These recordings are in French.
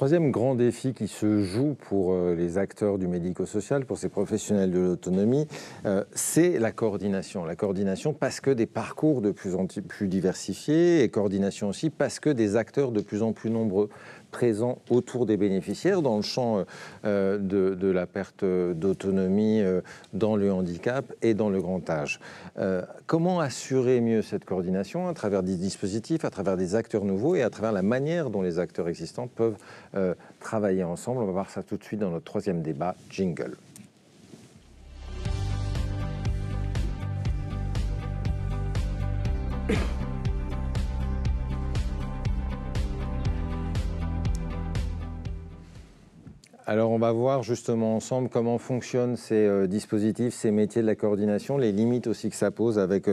troisième grand défi qui se joue pour les acteurs du médico-social, pour ces professionnels de l'autonomie, c'est la coordination. La coordination parce que des parcours de plus en plus diversifiés, et coordination aussi parce que des acteurs de plus en plus nombreux présents autour des bénéficiaires dans le champ de la perte d'autonomie, dans le handicap et dans le grand âge. Comment assurer mieux cette coordination à travers des dispositifs, à travers des acteurs nouveaux et à travers la manière dont les acteurs existants peuvent travailler ensemble? On va voir ça tout de suite dans notre troisième débat, Jingle. Alors on va voir justement ensemble comment fonctionnent ces dispositifs, ces métiers de la coordination, les limites aussi que ça pose avec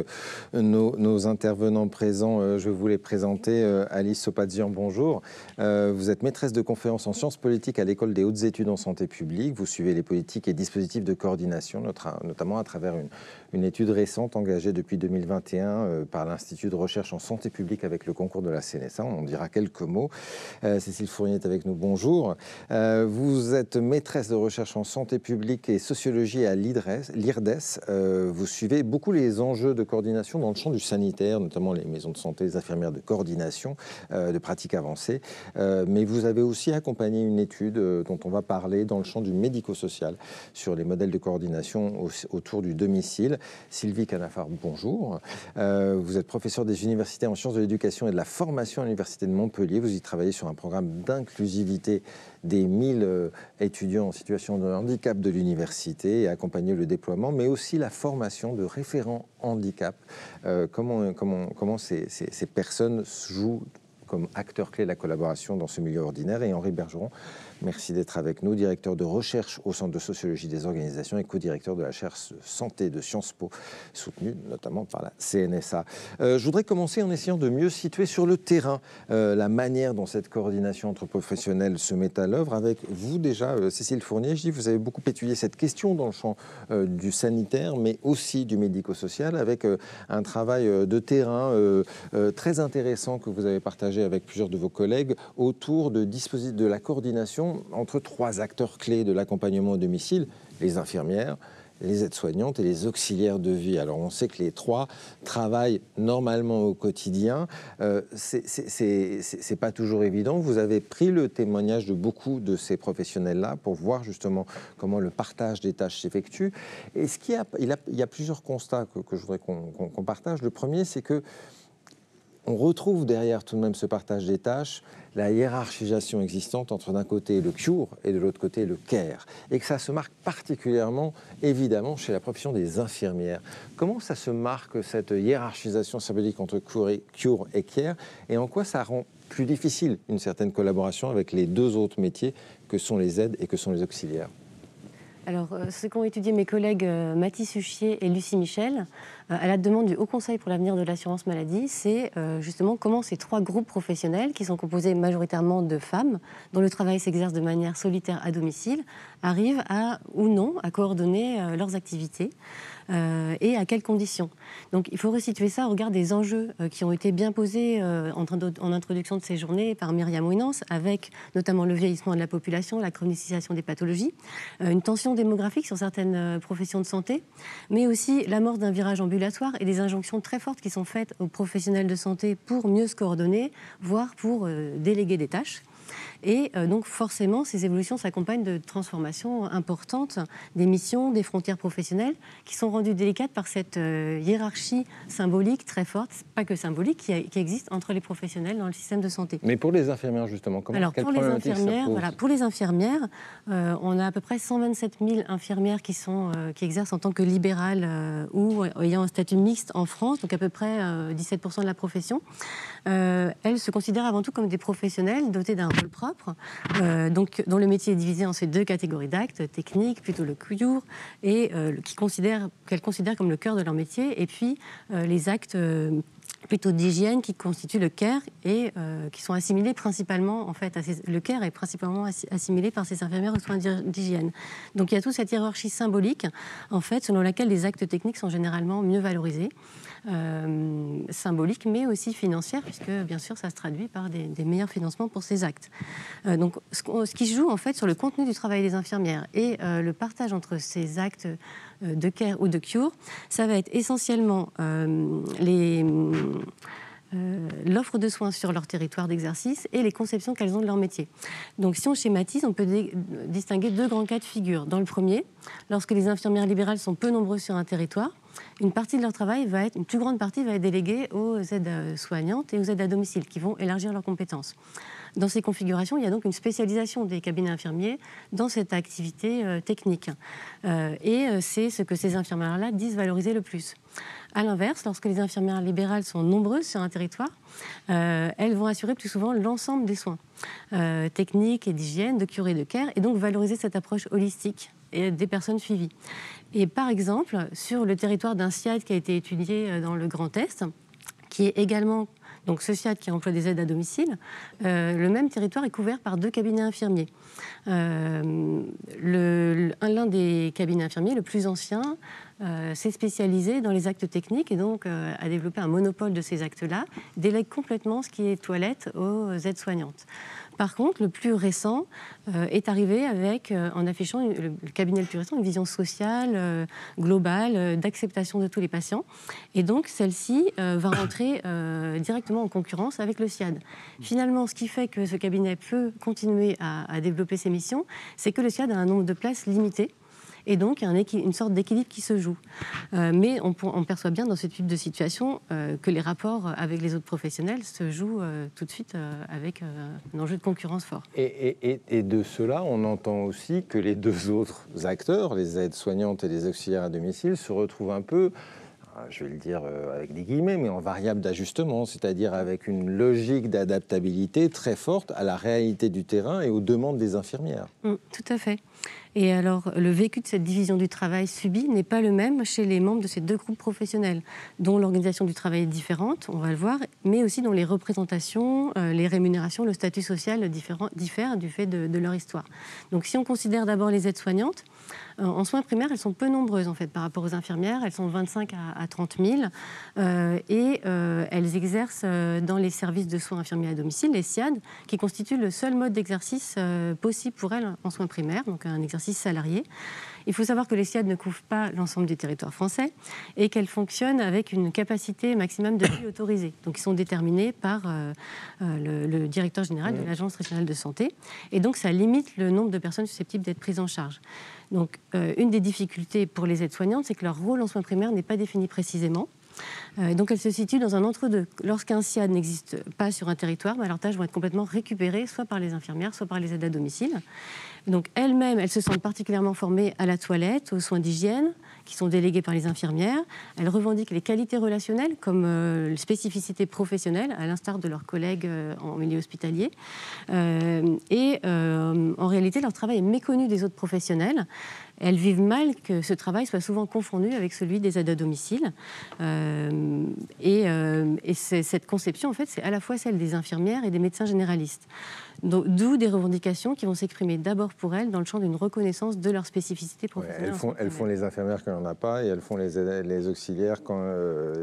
nos intervenants présents. Je vais vous les présenter. Alice Sopadzian, bonjour. Vous êtes maîtresse de conférences en sciences politiques à l'École des hautes études en santé publique. Vous suivez les politiques et dispositifs de coordination, notamment à travers une étude récente engagée depuis 2021 par l'Institut de recherche en santé publique avec le concours de la CNSA. On en dira quelques mots. Cécile Fournier est avec nous, bonjour. Vous êtes maîtresse de recherche en santé publique et sociologie à l'IRDES. Vous suivez beaucoup les enjeux de coordination dans le champ du sanitaire, notamment les maisons de santé, les infirmières de coordination, de pratiques avancées. Mais vous avez aussi accompagné une étude dont on va parler dans le champ du médico-social sur les modèles de coordination autour du domicile. Sylvie Canafard, bonjour. Vous êtes professeure des universités en sciences de l'éducation et de la formation à l'Université de Montpellier. Vous y travaillez sur un programme d'inclusivité des 1000 étudiants en situation de handicap de l'université et accompagner le déploiement, mais aussi la formation de référents handicap. Comment ces personnes jouent comme acteurs clés de la collaboration dans ce milieu ordinaire. Et Henri Bergeron, merci d'être avec nous, directeur de recherche au Centre de sociologie des organisations et co-directeur de la chaire santé de Sciences Po, soutenu notamment par la CNSA. Je voudrais commencer en essayant de mieux situer sur le terrain la manière dont cette coordination entre professionnels se met à l'œuvre. Avec vous déjà, Cécile Fournier, je dis vous avez beaucoup étudié cette question dans le champ du sanitaire, mais aussi du médico-social, avec un travail de terrain très intéressant que vous avez partagé avec plusieurs de vos collègues autour de dispositifs de la coordination entre trois acteurs clés de l'accompagnement au domicile, les infirmières, les aides-soignantes et les auxiliaires de vie. Alors on sait que les trois travaillent normalement au quotidien. C'est pas toujours évident. Vous avez pris le témoignage de beaucoup de ces professionnels-là pour voir justement comment le partage des tâches s'effectue. Et il y a plusieurs constats que je voudrais qu'on partage. Le premier, c'est que on retrouve derrière tout de même ce partage des tâches la hiérarchisation existante entre d'un côté le cure et de l'autre côté le care. Et que ça se marque particulièrement, évidemment, chez la profession des infirmières. Comment ça se marque, cette hiérarchisation symbolique entre cure et care, et en quoi ça rend plus difficile une certaine collaboration avec les deux autres métiers que sont les aides et que sont les auxiliaires? Alors, ce qu'ont étudié mes collègues Mathis Huchier et Lucie Michel, à la demande du Haut Conseil pour l'avenir de l'assurance maladie, c'est justement comment ces trois groupes professionnels, qui sont composés majoritairement de femmes, dont le travail s'exerce de manière solitaire à domicile, arrivent à, ou non, à coordonner leurs activités et à quelles conditions. Donc, il faut resituer ça au regard des enjeux qui ont été bien posés en introduction de ces journées par Myriam Winans, avec notamment le vieillissement de la population, la chronicisation des pathologies, une tension démographique sur certaines professions de santé, mais aussi l'amorce d'un virage ambulatoire et des injonctions très fortes qui sont faites aux professionnels de santé pour mieux se coordonner, voire pour déléguer des tâches. Et donc forcément, ces évolutions s'accompagnent de transformations importantes des missions, des frontières professionnelles, qui sont rendues délicates par cette hiérarchie symbolique très forte, pas que symbolique, qui existe entre les professionnels dans le système de santé. Mais pour les infirmières, justement, quelle problématique ça pose ? Pour les infirmières, on a à peu près 127 000 infirmières qui exercent en tant que libérales ou ayant un statut mixte en France, donc à peu près 17% de la profession. Elles se considèrent avant tout comme des professionnels dotés d'un rôle propre, donc dont le métier est divisé en ces deux catégories d'actes, techniques, plutôt le cure, et qu'elles considèrent comme le cœur de leur métier, et puis les actes plutôt d'hygiène qui constituent le care et qui sont assimilés principalement, en fait, le care est principalement assimilé par ces infirmières aux soins d'hygiène. Donc il y a toute cette hiérarchie symbolique, en fait, selon laquelle les actes techniques sont généralement mieux valorisés, symboliques, mais aussi financières, puisque bien sûr ça se traduit par des meilleurs financements pour ces actes. Donc ce qui se joue en fait sur le contenu du travail des infirmières et le partage entre ces actes de care ou de cure, ça va être essentiellement l'offre de soins sur leur territoire d'exercice et les conceptions qu'elles ont de leur métier. Donc si on schématise, on peut distinguer 2 grands cas de figure. Dans le premier, lorsque les infirmières libérales sont peu nombreuses sur un territoire, une partie de leur travail une plus grande partie va être déléguée aux aides soignantes et aux aides à domicile qui vont élargir leurs compétences. Dans ces configurations, il y a donc une spécialisation des cabinets infirmiers dans cette activité technique. Et c'est ce que ces infirmières-là disent valoriser le plus. À l'inverse, lorsque les infirmières libérales sont nombreuses sur un territoire, elles vont assurer plus souvent l'ensemble des soins techniques et d'hygiène, de cure et de care, et donc valoriser cette approche holistique et des personnes suivies. Et par exemple, sur le territoire d'un SIAD qui a été étudié dans le Grand Est, qui est également donc ce SIAD qui emploie des aides à domicile, le même territoire est couvert par 2 cabinets infirmiers. L'un des cabinets infirmiers, le plus ancien, s'est spécialisé dans les actes techniques et donc a développé un monopole de ces actes-là, délègue complètement ce qui est toilette aux aides-soignantes. Par contre, le plus récent est arrivé en affichant, le cabinet le plus récent, une vision sociale, globale, d'acceptation de tous les patients. Et donc, celle-ci va rentrer directement en concurrence avec le SIAD. Finalement, ce qui fait que ce cabinet peut continuer à développer ses missions, c'est que le SIAD a un nombre de places limité. Et donc, il y a une sorte d'équilibre qui se joue. Mais on perçoit bien dans ce type de situation que les rapports avec les autres professionnels se jouent tout de suite avec un enjeu de concurrence fort. Et de cela, on entend aussi que les 2 autres acteurs, les aides-soignantes et les auxiliaires à domicile, se retrouvent un peu, je vais le dire avec des guillemets, mais en variable d'ajustement, c'est-à-dire avec une logique d'adaptabilité très forte à la réalité du terrain et aux demandes des infirmières. Tout à fait. Et alors, le vécu de cette division du travail subie n'est pas le même chez les membres de ces 2 groupes professionnels, dont l'organisation du travail est différente, on va le voir, mais aussi dont les représentations, les rémunérations, le statut social diffèrent du fait de leur histoire. Donc, si on considère d'abord les aides-soignantes, en soins primaires, elles sont peu nombreuses en fait par rapport aux infirmières. Elles sont 25 à 30 000 et elles exercent dans les services de soins infirmiers à domicile, les SIAD, qui constituent le seul mode d'exercice possible pour elles en soins primaires, donc un exercice salarié. Il faut savoir que les SIAD ne couvrent pas l'ensemble du territoire français et qu'elles fonctionnent avec une capacité maximum de lits autorisés. Donc, ils sont déterminés par le directeur général de l'Agence régionale de santé. Et donc, ça limite le nombre de personnes susceptibles d'être prises en charge. Donc, une des difficultés pour les aides-soignantes, c'est que leur rôle en soins primaires n'est pas défini précisément. Donc, elles se situent dans un entre-deux. Lorsqu'un SIAD n'existe pas sur un territoire, leurs tâches vont être complètement récupérées, soit par les infirmières, soit par les aides à domicile. Donc, elles-mêmes, elles se sentent particulièrement formées à la toilette, aux soins d'hygiène, qui sont délégués par les infirmières. Elles revendiquent les qualités relationnelles comme les spécificités professionnelles, à l'instar de leurs collègues en milieu hospitalier. En réalité, leur travail est méconnu des autres professionnels. Elles vivent mal que ce travail soit souvent confondu avec celui des aides à domicile. Cette conception, en fait, c'est à la fois celle des infirmières et des médecins généralistes. D'où des revendications qui vont s'exprimer d'abord pour elles dans le champ d'une reconnaissance de leur spécificité professionnelle. Elles font les infirmières quand il n'y en a pas et elles font les auxiliaires quand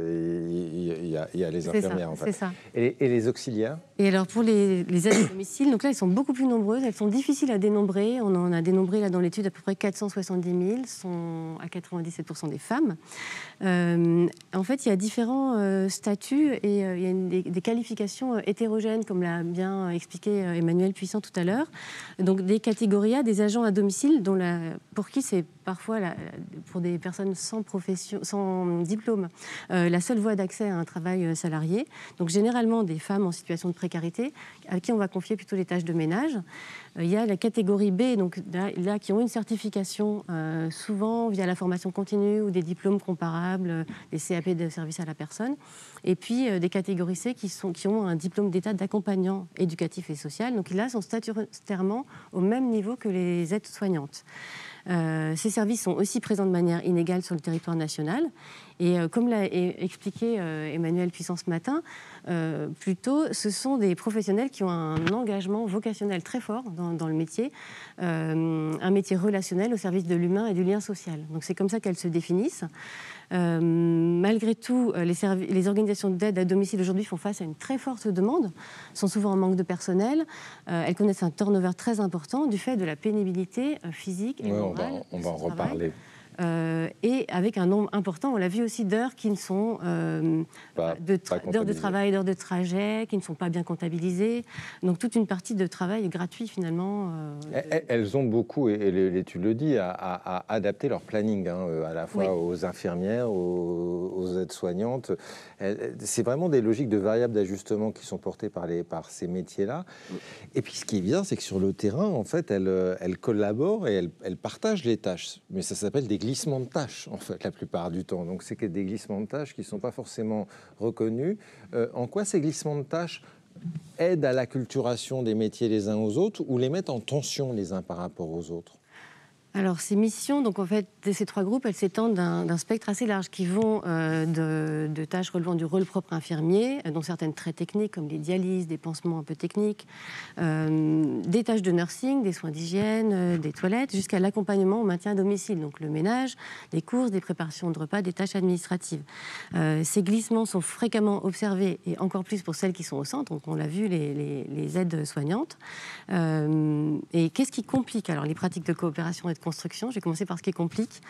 il y a les infirmières. C'est ça. Et les auxiliaires ? Et alors pour les aides à domicile, donc là elles sont beaucoup plus nombreuses, elles sont difficiles à dénombrer. On en a dénombré là dans l'étude à peu près 470 000, sont à 97% des femmes. En fait, il y a différents statuts et il y a des qualifications hétérogènes, comme l'a bien expliqué Emmanuel Puissant tout à l'heure. Donc des catégories A, des agents à domicile, pour qui c'est parfois, pour des personnes sans profession, sans diplôme, la seule voie d'accès à un travail salarié. Donc généralement des femmes en situation de précarité, à qui on va confier plutôt les tâches de ménage. Il y a la catégorie B, donc là qui ont une certification, souvent via la formation continue ou des diplômes comparables, des CAP de service à la personne. Et puis des catégories C qui ont un diplôme d'état d'accompagnant éducatif et social. Donc là, sont statutairement au même niveau que les aides-soignantes. Ces services sont aussi présents de manière inégale sur le territoire national. Et comme l'a expliqué Emmanuel Puissant ce matin, plutôt, ce sont des professionnels qui ont un engagement vocationnel très fort dans le métier, un métier relationnel au service de l'humain et du lien social. Donc c'est comme ça qu'elles se définissent. Malgré tout, les organisations d'aide à domicile aujourd'hui font face à une très forte demande, sont souvent en manque de personnel. Elles connaissent un turnover très important du fait de la pénibilité physique et morale. On va en reparler. Et avec un nombre important, on l'a vu aussi, d'heures qui ne sont d'heures de travail, d'heures de trajet, qui ne sont pas bien comptabilisées. Donc toute une partie de travail gratuit finalement. Elles ont beaucoup, et tu le dis, à adapter leur planning, à la fois aux infirmières, aux aides-soignantes. C'est vraiment des logiques de variables d'ajustement qui sont portées par ces métiers-là. Et puis ce qui est bien, c'est que sur le terrain, en fait, elles collaborent et elles partagent les tâches. Mais ça s'appelle des glissements de tâches, en fait, la plupart du temps. Donc, c'est que des glissements de tâches qui ne sont pas forcément reconnus. En quoi ces glissements de tâches aident à l'acculturation des métiers les uns aux autres ou les mettent en tension les uns par rapport aux autres ? Alors, ces missions, donc en fait, de ces trois groupes, elles s'étendent d'un spectre assez large qui vont de tâches relevant du rôle propre infirmier, dont certaines très techniques, comme les dialyses, des pansements un peu techniques, des tâches de nursing, des soins d'hygiène, des toilettes, jusqu'à l'accompagnement au maintien à domicile, donc le ménage, des courses, des préparations de repas, des tâches administratives. Ces glissements sont fréquemment observés, et encore plus pour celles qui sont au centre, donc on l'a vu, les aides soignantes. Et qu'est-ce qui complique alors les pratiques de coopération et de construction? J'ai commencé par ce qui complique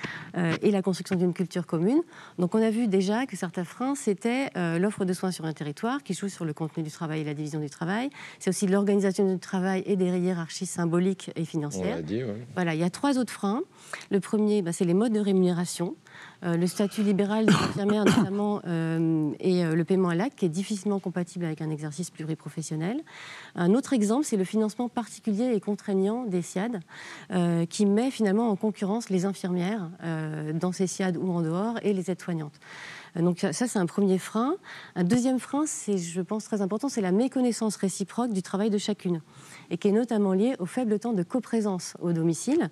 et la construction d'une culture commune. Donc on a vu déjà que certains freins, c'était l'offre de soins sur un territoire qui joue sur le contenu du travail et la division du travail. C'est aussi l'organisation du travail et des hiérarchies symboliques et financières. On l'a dit, oui. Voilà, il y a 3 autres freins. Le premier, c'est les modes de rémunération. Le statut libéral des infirmières notamment et le paiement à l'acte qui est difficilement compatible avec un exercice pluriprofessionnel. Un autre exemple, c'est le financement particulier et contraignant des SIAD qui met finalement en concurrence les infirmières dans ces SIAD ou en dehors et les aides-soignantes. Donc ça, c'est un premier frein. Un deuxième frein, c'est, je pense, très important, c'est la méconnaissance réciproque du travail de chacune et qui est notamment liée au faible temps de coprésence au domicile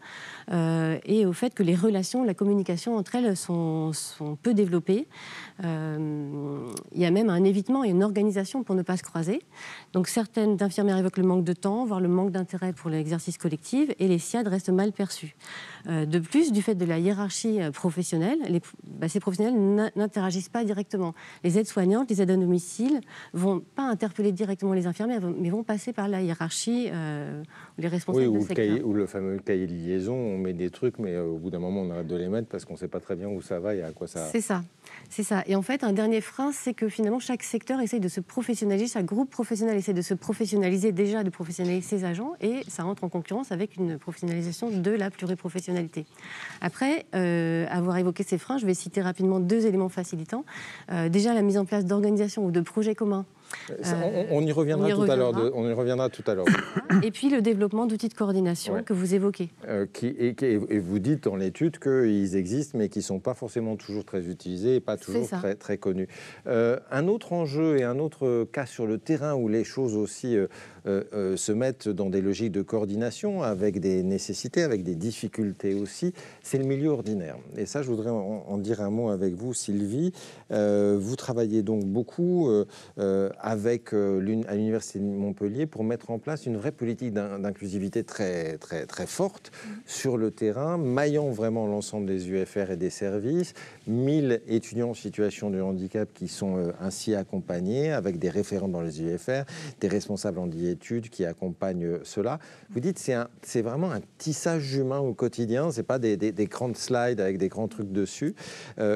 et au fait que les relations, la communication entre elles sont peu développées. Il y a même un évitement et une organisation pour ne pas se croiser. Donc certaines infirmières évoquent le manque de temps, voire le manque d'intérêt pour l'exercice collectif, et les SIAD restent mal perçus. De plus, du fait de la hiérarchie professionnelle, ces professionnels n'interagissent pas directement. Les aides-soignantes, les aides à domicile ne vont pas interpeller directement les infirmières, mais vont passer par la hiérarchie ou les responsables de secteur. Ou le fameux cahier de liaison, on met des trucs, mais au bout d'un moment, on arrête de les mettre parce qu'on ne sait pas très bien où ça va et à quoi ça... C'est ça. Et en fait, un dernier frein, c'est que finalement, chaque secteur essaye de se professionnaliser, chaque groupe professionnel essaie de se professionnaliser déjà, de professionnaliser ses agents, et ça entre en concurrence avec une professionnalisation de la pluriprofessionnalité. Après avoir évoqué ces freins, je vais citer rapidement 2 éléments facilitants. Déjà, la mise en place d'organisations ou de projets communs. On y reviendra tout à l'heure. Et puis le développement d'outils de coordination que vous évoquez. Et vous dites dans l'étude qu'ils existent, mais qui ne sont pas forcément toujours très utilisés et pas toujours très, très connus. Un autre enjeu et un autre cas sur le terrain où les choses aussi se mettent dans des logiques de coordination avec des nécessités, avec des difficultés aussi, c'est le milieu ordinaire. Et ça, je voudrais en dire un mot avec vous, Sylvie. Vous travaillez donc beaucoup avec à l'Université de Montpellier pour mettre en place une vraie politique d'inclusivité très, très, très forte sur le terrain, maillant vraiment l'ensemble des UFR et des services. 1000 étudiants en situation de handicap qui sont ainsi accompagnés avec des référents dans les UFR, des responsables en études qui accompagnent cela. Vous dites c'est vraiment un tissage humain au quotidien, c'est pas des grandes slides avec des grands trucs dessus.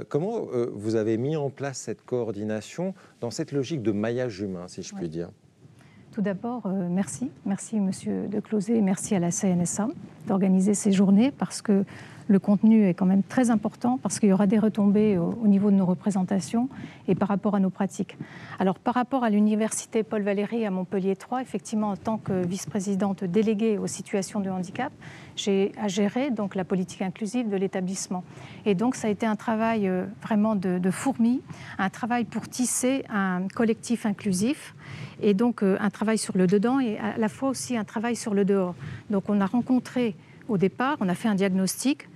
Comment vous avez mis en place cette coordination dans cette logique de maillage humain, si je puis dire? Tout d'abord, merci Monsieur Declosé, merci à la CNSA d'organiser ces journées parce que le contenu est quand même très important parce qu'il y aura des retombées au niveau de nos représentations et par rapport à nos pratiques. Alors par rapport à l'université Paul Valéry à Montpellier 3, effectivement en tant que vice-présidente déléguée aux situations de handicap, j'ai à gérer donc la politique inclusive de l'établissement. Et donc ça a été un travail vraiment de fourmi, un travail pour tisser un collectif inclusif et donc un travail sur le dedans et à la fois aussi un travail sur le dehors. Donc on a rencontré au départ, on a fait un diagnostic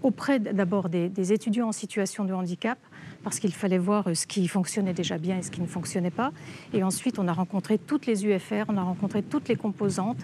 auprès d'abord des étudiants en situation de handicap, parce qu'il fallait voir ce qui fonctionnait déjà bien et ce qui ne fonctionnait pas. Et ensuite, on a rencontré toutes les UFR, on a rencontré toutes les composantes,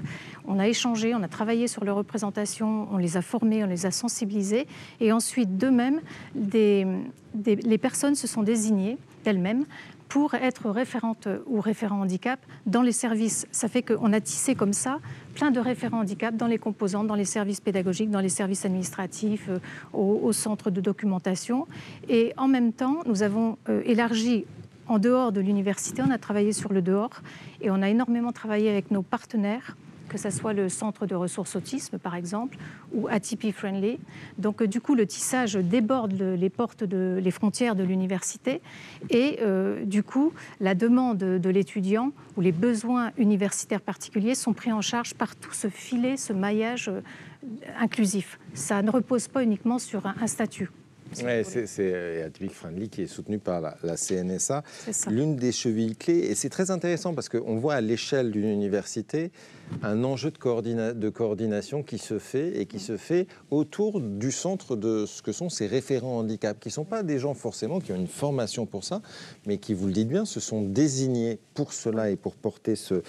on a échangé, on a travaillé sur leur représentation, on les a formés, on les a sensibilisés. Et ensuite, d'eux-mêmes, les personnes se sont désignées d'elles-mêmes pour être référentes ou référents handicap dans les services. Ça fait qu'on a tissé comme ça plein de référents handicap dans les composantes, dans les services pédagogiques, dans les services administratifs, au centre de documentation. Et en même temps, nous avons élargi en dehors de l'université, on a travaillé sur le dehors et on a énormément travaillé avec nos partenaires, que ce soit le Centre de ressources autisme, par exemple, ou ATP Friendly. Donc, du coup, le tissage déborde les frontières de l'université et, du coup, la demande de l'étudiant ou les besoins universitaires particuliers sont pris en charge par tout ce filet, ce maillage inclusif. Ça ne repose pas uniquement sur un statut. Ouais, c'est Atypique Friendly qui est soutenu par la CNSA. L'une des chevilles clés, et c'est très intéressant parce qu'on voit à l'échelle d'une université un enjeu de coordination qui se fait et qui se fait autour du centre de ce que sont ces référents handicap, qui ne sont pas des gens forcément qui ont une formation pour ça, mais qui, vous le dites bien, se sont désignés pour cela et pour porter cette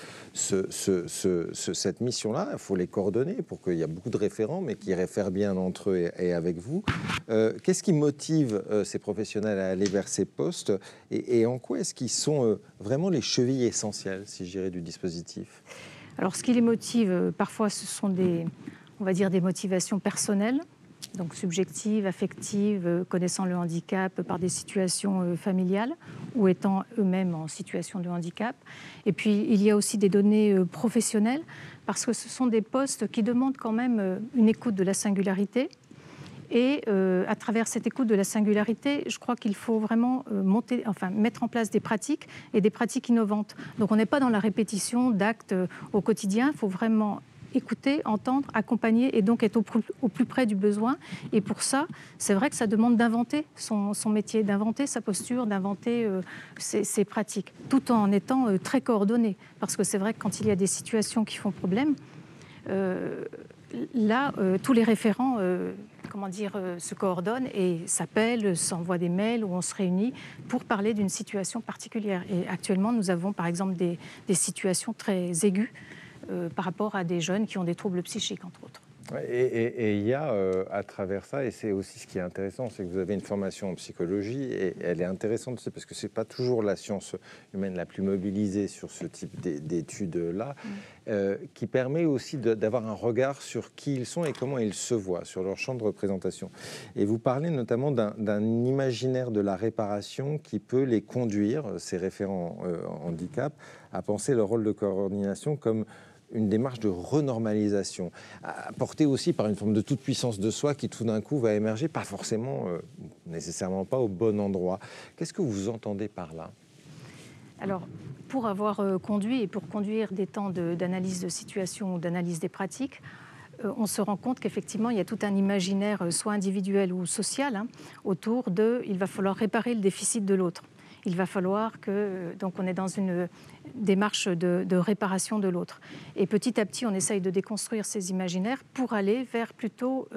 mission-là. Il faut les coordonner pour qu'il y ait beaucoup de référents, mais qui réfèrent bien entre eux et avec vous. Qu'est-ce qui motive ces professionnels à aller vers ces postes et en quoi est-ce qu'ils sont vraiment les chevilles essentielles, si je dirais, du dispositif ? Alors, ce qui les motive, parfois, ce sont des motivations personnelles, donc subjectives, affectives, connaissant le handicap par des situations familiales ou étant eux-mêmes en situation de handicap. Et puis, il y a aussi des données professionnelles, parce que ce sont des postes qui demandent quand même une écoute de la singularité. Et à travers cette écoute de la singularité, je crois qu'il faut vraiment mettre en place des pratiques et des pratiques innovantes. Donc on n'est pas dans la répétition d'actes au quotidien, il faut vraiment écouter, entendre, accompagner et donc être au plus près du besoin. Et pour ça, c'est vrai que ça demande d'inventer son métier, d'inventer sa posture, d'inventer ses pratiques, tout en étant très coordonné. Parce que c'est vrai que quand il y a des situations qui font problème, tous les référents se coordonnent et s'appellent, s'envoient des mails ou on se réunit pour parler d'une situation particulière. Et actuellement, nous avons par exemple des situations très aiguës par rapport à des jeunes qui ont des troubles psychiques, entre autres. Et il y a à travers ça, et c'est aussi ce qui est intéressant, c'est que vous avez une formation en psychologie et elle est intéressante parce que c'est pas toujours la science humaine la plus mobilisée sur ce type d'études-là, qui permet aussi d'avoir un regard sur qui ils sont et comment ils se voient, sur leur champ de représentation. Et vous parlez notamment d'un imaginaire de la réparation qui peut les conduire, ces référents handicap, à penser leur rôle de coordination comme une démarche de renormalisation, portée aussi par une forme de toute-puissance de soi qui tout d'un coup va émerger, pas forcément, nécessairement pas au bon endroit. Qu'est-ce que vous entendez par là ? Alors, pour avoir conduit et pour conduire des temps d'analyse de situation ou d'analyse des pratiques, on se rend compte qu'effectivement, il y a tout un imaginaire, soit individuel ou social, autour de « il va falloir réparer le déficit de l'autre ». Il va falloir que... Donc, on est dans une démarche de réparation de l'autre. Et petit à petit, on essaye de déconstruire ces imaginaires pour aller vers plutôt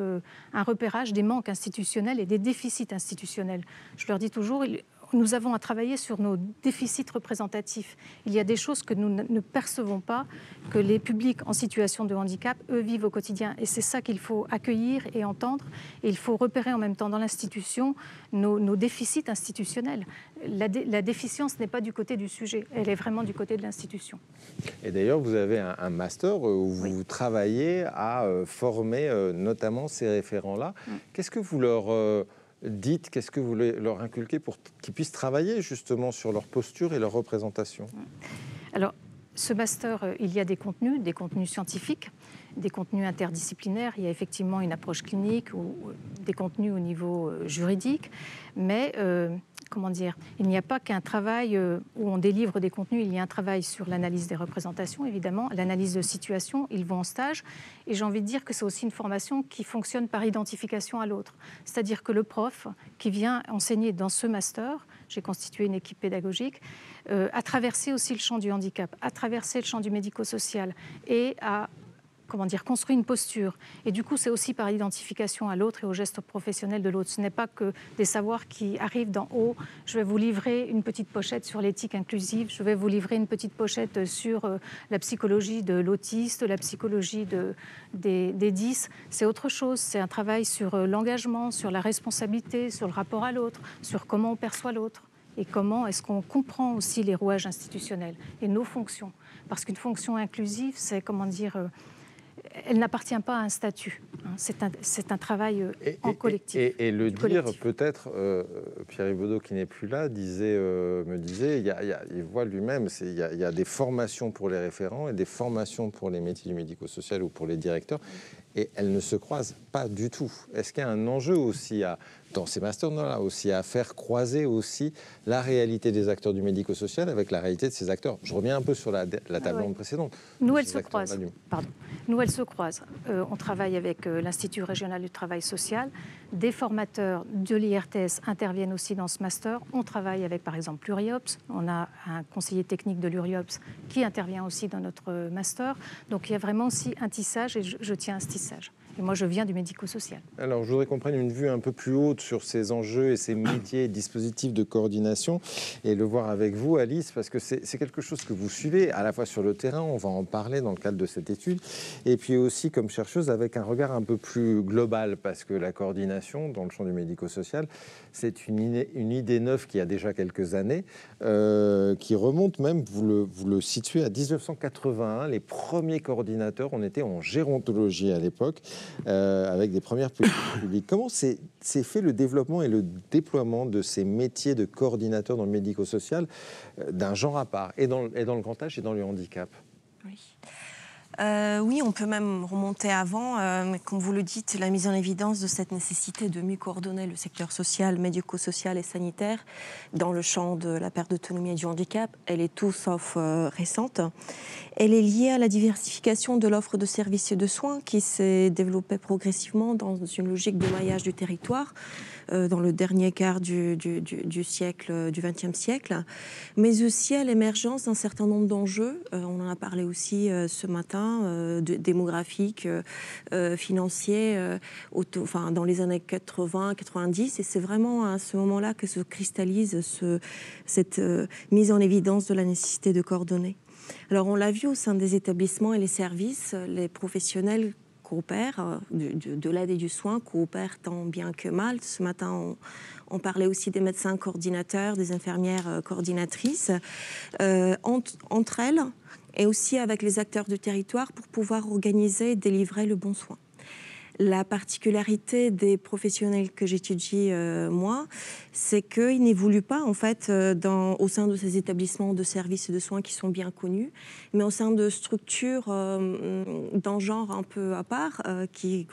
un repérage des manques institutionnels et des déficits institutionnels. Je leur dis toujours... Nous avons à travailler sur nos déficits représentatifs. Il y a des choses que nous ne percevons pas, que les publics en situation de handicap, eux, vivent au quotidien. Et c'est ça qu'il faut accueillir et entendre. Et il faut repérer en même temps dans l'institution nos déficits institutionnels. La déficience n'est pas du côté du sujet, elle est vraiment du côté de l'institution. Et d'ailleurs, vous avez un master où vous travaillez à former notamment ces référents-là. Qu'est-ce que vous leur... dites, qu'est-ce que vous voulez leur inculquer pour qu'ils puissent travailler justement sur leur posture et leur représentation ? Alors, ce master, il y a des contenus scientifiques, des contenus interdisciplinaires. Il y a effectivement une approche clinique ou des contenus au niveau juridique, mais il n'y a pas qu'un travail où on délivre des contenus, il y a un travail sur l'analyse des représentations, évidemment, l'analyse de situation, ils vont en stage, et j'ai envie de dire que c'est aussi une formation qui fonctionne par identification à l'autre. C'est-à-dire que le prof qui vient enseigner dans ce master, j'ai constitué une équipe pédagogique, a traversé aussi le champ du handicap, a traversé le champ du médico-social et a construit une posture. Et du coup, c'est aussi par l'identification à l'autre et au geste professionnel de l'autre. Ce n'est pas que des savoirs qui arrivent d'en haut. Je vais vous livrer une petite pochette sur l'éthique inclusive, je vais vous livrer une petite pochette sur la psychologie de l'autiste, la psychologie des 10. C'est autre chose, c'est un travail sur l'engagement, sur la responsabilité, sur le rapport à l'autre, sur comment on perçoit l'autre et comment est-ce qu'on comprend aussi les rouages institutionnels et nos fonctions. Parce qu'une fonction inclusive, c'est, elle n'appartient pas à un statut. C'est un travail en collectif. Et le dire, peut-être, Pierre-Yves Beudot, qui n'est plus là, me disait, il voit lui-même, il y a des formations pour les référents et des formations pour les métiers du médico-social ou pour les directeurs, et elles ne se croisent pas du tout. Est-ce qu'il y a un enjeu aussi dans ces masters-là aussi à faire croiser aussi la réalité des acteurs du médico-social avec la réalité de ces acteurs? Je reviens un peu sur la table ronde précédente. Nous, elles se croisent. Nous, elles se croisent. On travaille avec l'Institut régional du travail social. Des formateurs de l'IRTS interviennent aussi dans ce master. On travaille avec, par exemple, l'URIOPS. On a un conseiller technique de l'URIOPS qui intervient aussi dans notre master. Donc, il y a vraiment aussi un tissage et je tiens à ce tissage. Et moi, je viens du médico-social. Alors, je voudrais qu'on prenne une vue un peu plus haute sur ces enjeux et ces métiers et dispositifs de coordination et le voir avec vous, Alice, parce que c'est quelque chose que vous suivez à la fois sur le terrain, on va en parler dans le cadre de cette étude, et puis aussi comme chercheuse avec un regard un peu plus global, parce que la coordination dans le champ du médico-social, c'est une idée neuve qui a déjà quelques années, qui remonte même, vous le situez à 1981, les premiers coordinateurs, on était en gérontologie à l'époque, avec des premières politiques publiques. Comment s'est fait le développement et le déploiement de ces métiers de coordinateurs dans le médico-social d'un genre à part, et dans le grand âge et dans le handicap? Oui, on peut même remonter avant. Comme vous le dites, la mise en évidence de cette nécessité de mieux coordonner le secteur social, médico-social et sanitaire dans le champ de la perte d'autonomie et du handicap, elle est tout sauf récente. Elle est liée à la diversification de l'offre de services et de soins qui s'est développée progressivement dans une logique de maillage du territoire dans le dernier quart du siècle, du XXe siècle, mais aussi à l'émergence d'un certain nombre d'enjeux. On en a parlé aussi ce matin, démographiques, financiers, dans les années 80-90, et c'est vraiment à ce moment-là que se cristallise cette mise en évidence de la nécessité de coordonner. Alors on l'a vu au sein des établissements et les services, les professionnels coopèrent, de l'aide et du soin, coopèrent tant bien que mal. Ce matin, on parlait aussi des médecins coordinateurs, des infirmières coordinatrices, entre elles et aussi avec les acteurs du territoire pour pouvoir organiser et délivrer le bon soin. La particularité des professionnels que j'étudie, moi, c'est qu'ils n'évoluent pas en fait au sein de ces établissements de services et de soins qui sont bien connus, mais au sein de structures d'un genre un peu à part, qui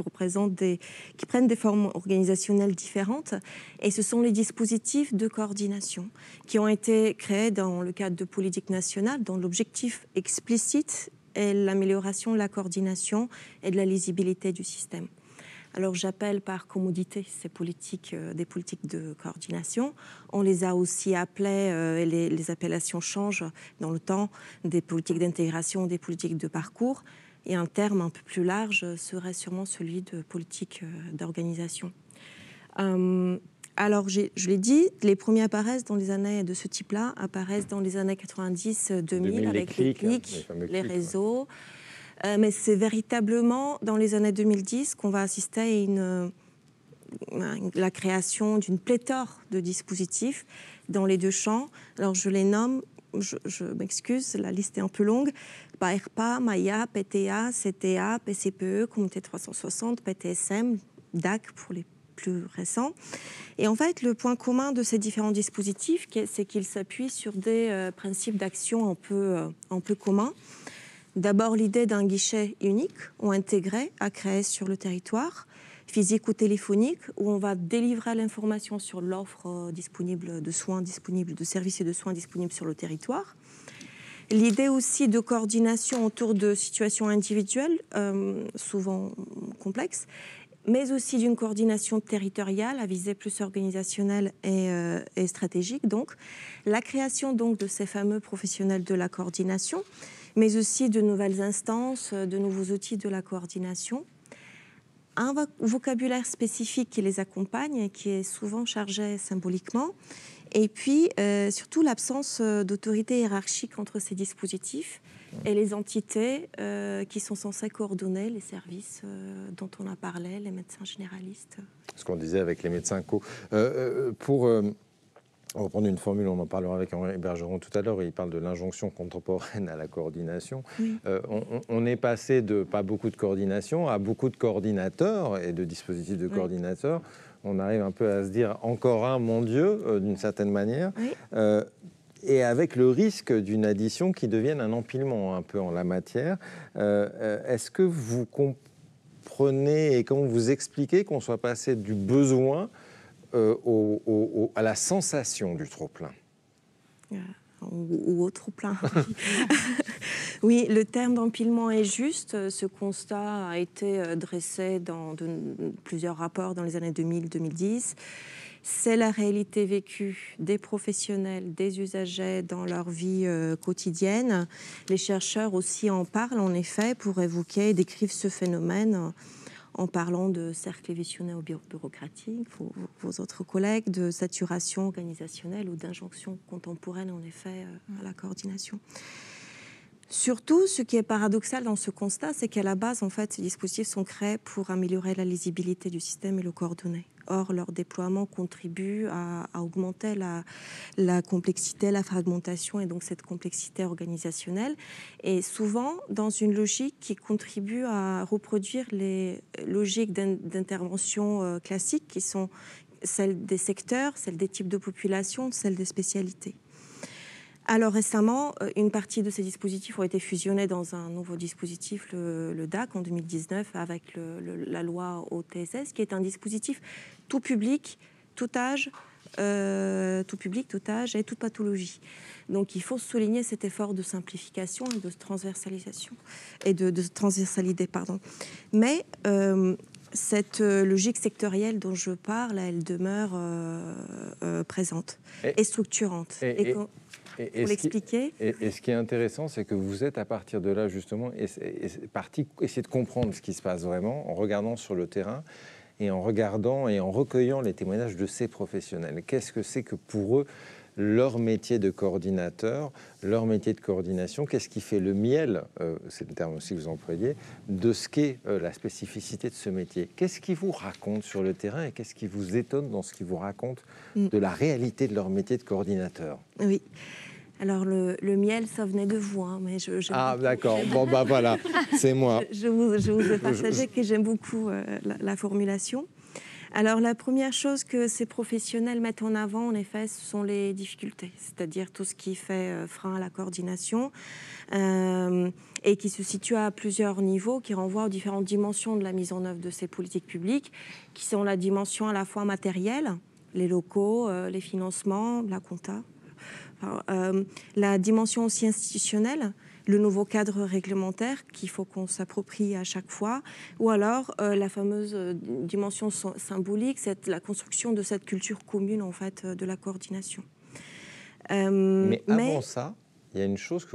prennent des formes organisationnelles différentes. Et ce sont les dispositifs de coordination qui ont été créés dans le cadre de politiques nationales, dont l'objectif explicite est l'amélioration de la coordination et de la lisibilité du système. Alors j'appelle par commodité ces politiques, des politiques de coordination. On les a aussi appelées, les appellations changent dans le temps, des politiques d'intégration, des politiques de parcours. Et un terme un peu plus large serait sûrement celui de politique d'organisation. Alors, je l'ai dit, les premiers apparaissent dans les années de ce type-là, apparaissent dans les années 90-2000 avec les clics, les réseaux. Mais c'est véritablement dans les années 2010 qu'on va assister à la création d'une pléthore de dispositifs dans les deux champs. Alors, je les nomme, je m'excuse, la liste est un peu longue. PAERPA, MAIA, PTA, CTA, PCPE, Communauté 360, PTSM, DAC pour les plus récents. Et en fait, le point commun de ces différents dispositifs, c'est qu'ils s'appuient sur des principes d'action un peu communs. D'abord, l'idée d'un guichet unique ou intégré à créer sur le territoire, physique ou téléphonique, où on va délivrer l'information sur l'offre disponible de soins, disponible de services et de soins disponibles sur le territoire. L'idée aussi de coordination autour de situations individuelles, souvent complexes, mais aussi d'une coordination territoriale à visée plus organisationnelle et stratégique. Donc, la création donc, de ces fameux professionnels de la coordination mais aussi de nouvelles instances, de nouveaux outils de la coordination. Un vocabulaire spécifique qui les accompagne et qui est souvent chargé symboliquement. Et puis, surtout, l'absence d'autorité hiérarchique entre ces dispositifs et les entités qui sont censées coordonner les services dont on a parlé, les médecins généralistes. Ce qu'on disait avec les médecins co. Pour reprendre une formule, on en parlera avec Henri Bergeron tout à l'heure, il parle de l'injonction contemporaine à la coordination. Oui. On est passé de pas beaucoup de coordination à beaucoup de coordinateurs et de dispositifs de coordinateurs. On arrive un peu à se dire encore un, mon Dieu, d'une certaine manière. Oui. Et avec le risque d'une addition qui devienne un empilement un peu en la matière. Est-ce que vous comprenez et comment vous expliquez qu'on soit passé du besoin à la sensation du trop-plein ou au trop-plein. Oui, le terme d'empilement est juste. Ce constat a été dressé dans plusieurs rapports dans les années 2000-2010. C'est la réalité vécue des professionnels, des usagers dans leur vie quotidienne. Les chercheurs aussi en parlent, en effet, pour évoquer et décrire ce phénomène en parlant de cercles visionnels bureaucratiques, vos autres collègues, de saturation organisationnelle ou d'injonction contemporaine, en effet, à la coordination. Surtout, ce qui est paradoxal dans ce constat, c'est qu'à la base, en fait, ces dispositifs sont créés pour améliorer la lisibilité du système et le coordonner. Or, leur déploiement contribue à augmenter la complexité, la fragmentation et donc cette complexité organisationnelle. Et souvent, dans une logique qui contribue à reproduire les logiques d'intervention classiques qui sont celles des secteurs, celles des types de population, celles des spécialités. Alors récemment, une partie de ces dispositifs ont été fusionnés dans un nouveau dispositif, le DAC, en 2019, avec la loi OTSS, qui est un dispositif tout public, tout âge, et toute pathologie. Donc il faut souligner cet effort de simplification et de transversalisation, et de transversalité, pardon. Mais cette logique sectorielle dont je parle, elle demeure présente et structurante. Pour l'expliquer. Et ce qui est intéressant, c'est que vous êtes à partir de là, justement, parti essayer de comprendre ce qui se passe vraiment en regardant sur le terrain et en regardant et en recueillant les témoignages de ces professionnels. Qu'est-ce que c'est que pour eux leur métier de coordinateur, leur métier de coordination, qu'est-ce qui fait le miel, c'est le terme aussi que vous employez, de ce qu'est la spécificité de ce métier. Qu'est-ce qu'ils vous racontent sur le terrain et qu'est-ce qui vous étonne dans ce qu'ils vous racontent de la réalité de leur métier de coordinateur ? Oui. Alors, le miel, ça venait de vous, hein, mais d'accord. Bon, bah voilà, c'est moi. Je vous ai partagé que j'aime beaucoup la formulation. Alors, la première chose que ces professionnels mettent en avant, en effet, ce sont les difficultés, c'est-à-dire tout ce qui fait frein à la coordination et qui se situe à plusieurs niveaux, qui renvoient aux différentes dimensions de la mise en œuvre de ces politiques publiques, qui sont la dimension à la fois matérielle, les locaux, les financements, la compta, la dimension aussi institutionnelle, le nouveau cadre réglementaire qu'il faut qu'on s'approprie à chaque fois, ou alors la fameuse dimension symbolique, c'est la construction de cette culture commune en fait de la coordination. Mais avant ça, il y a une chose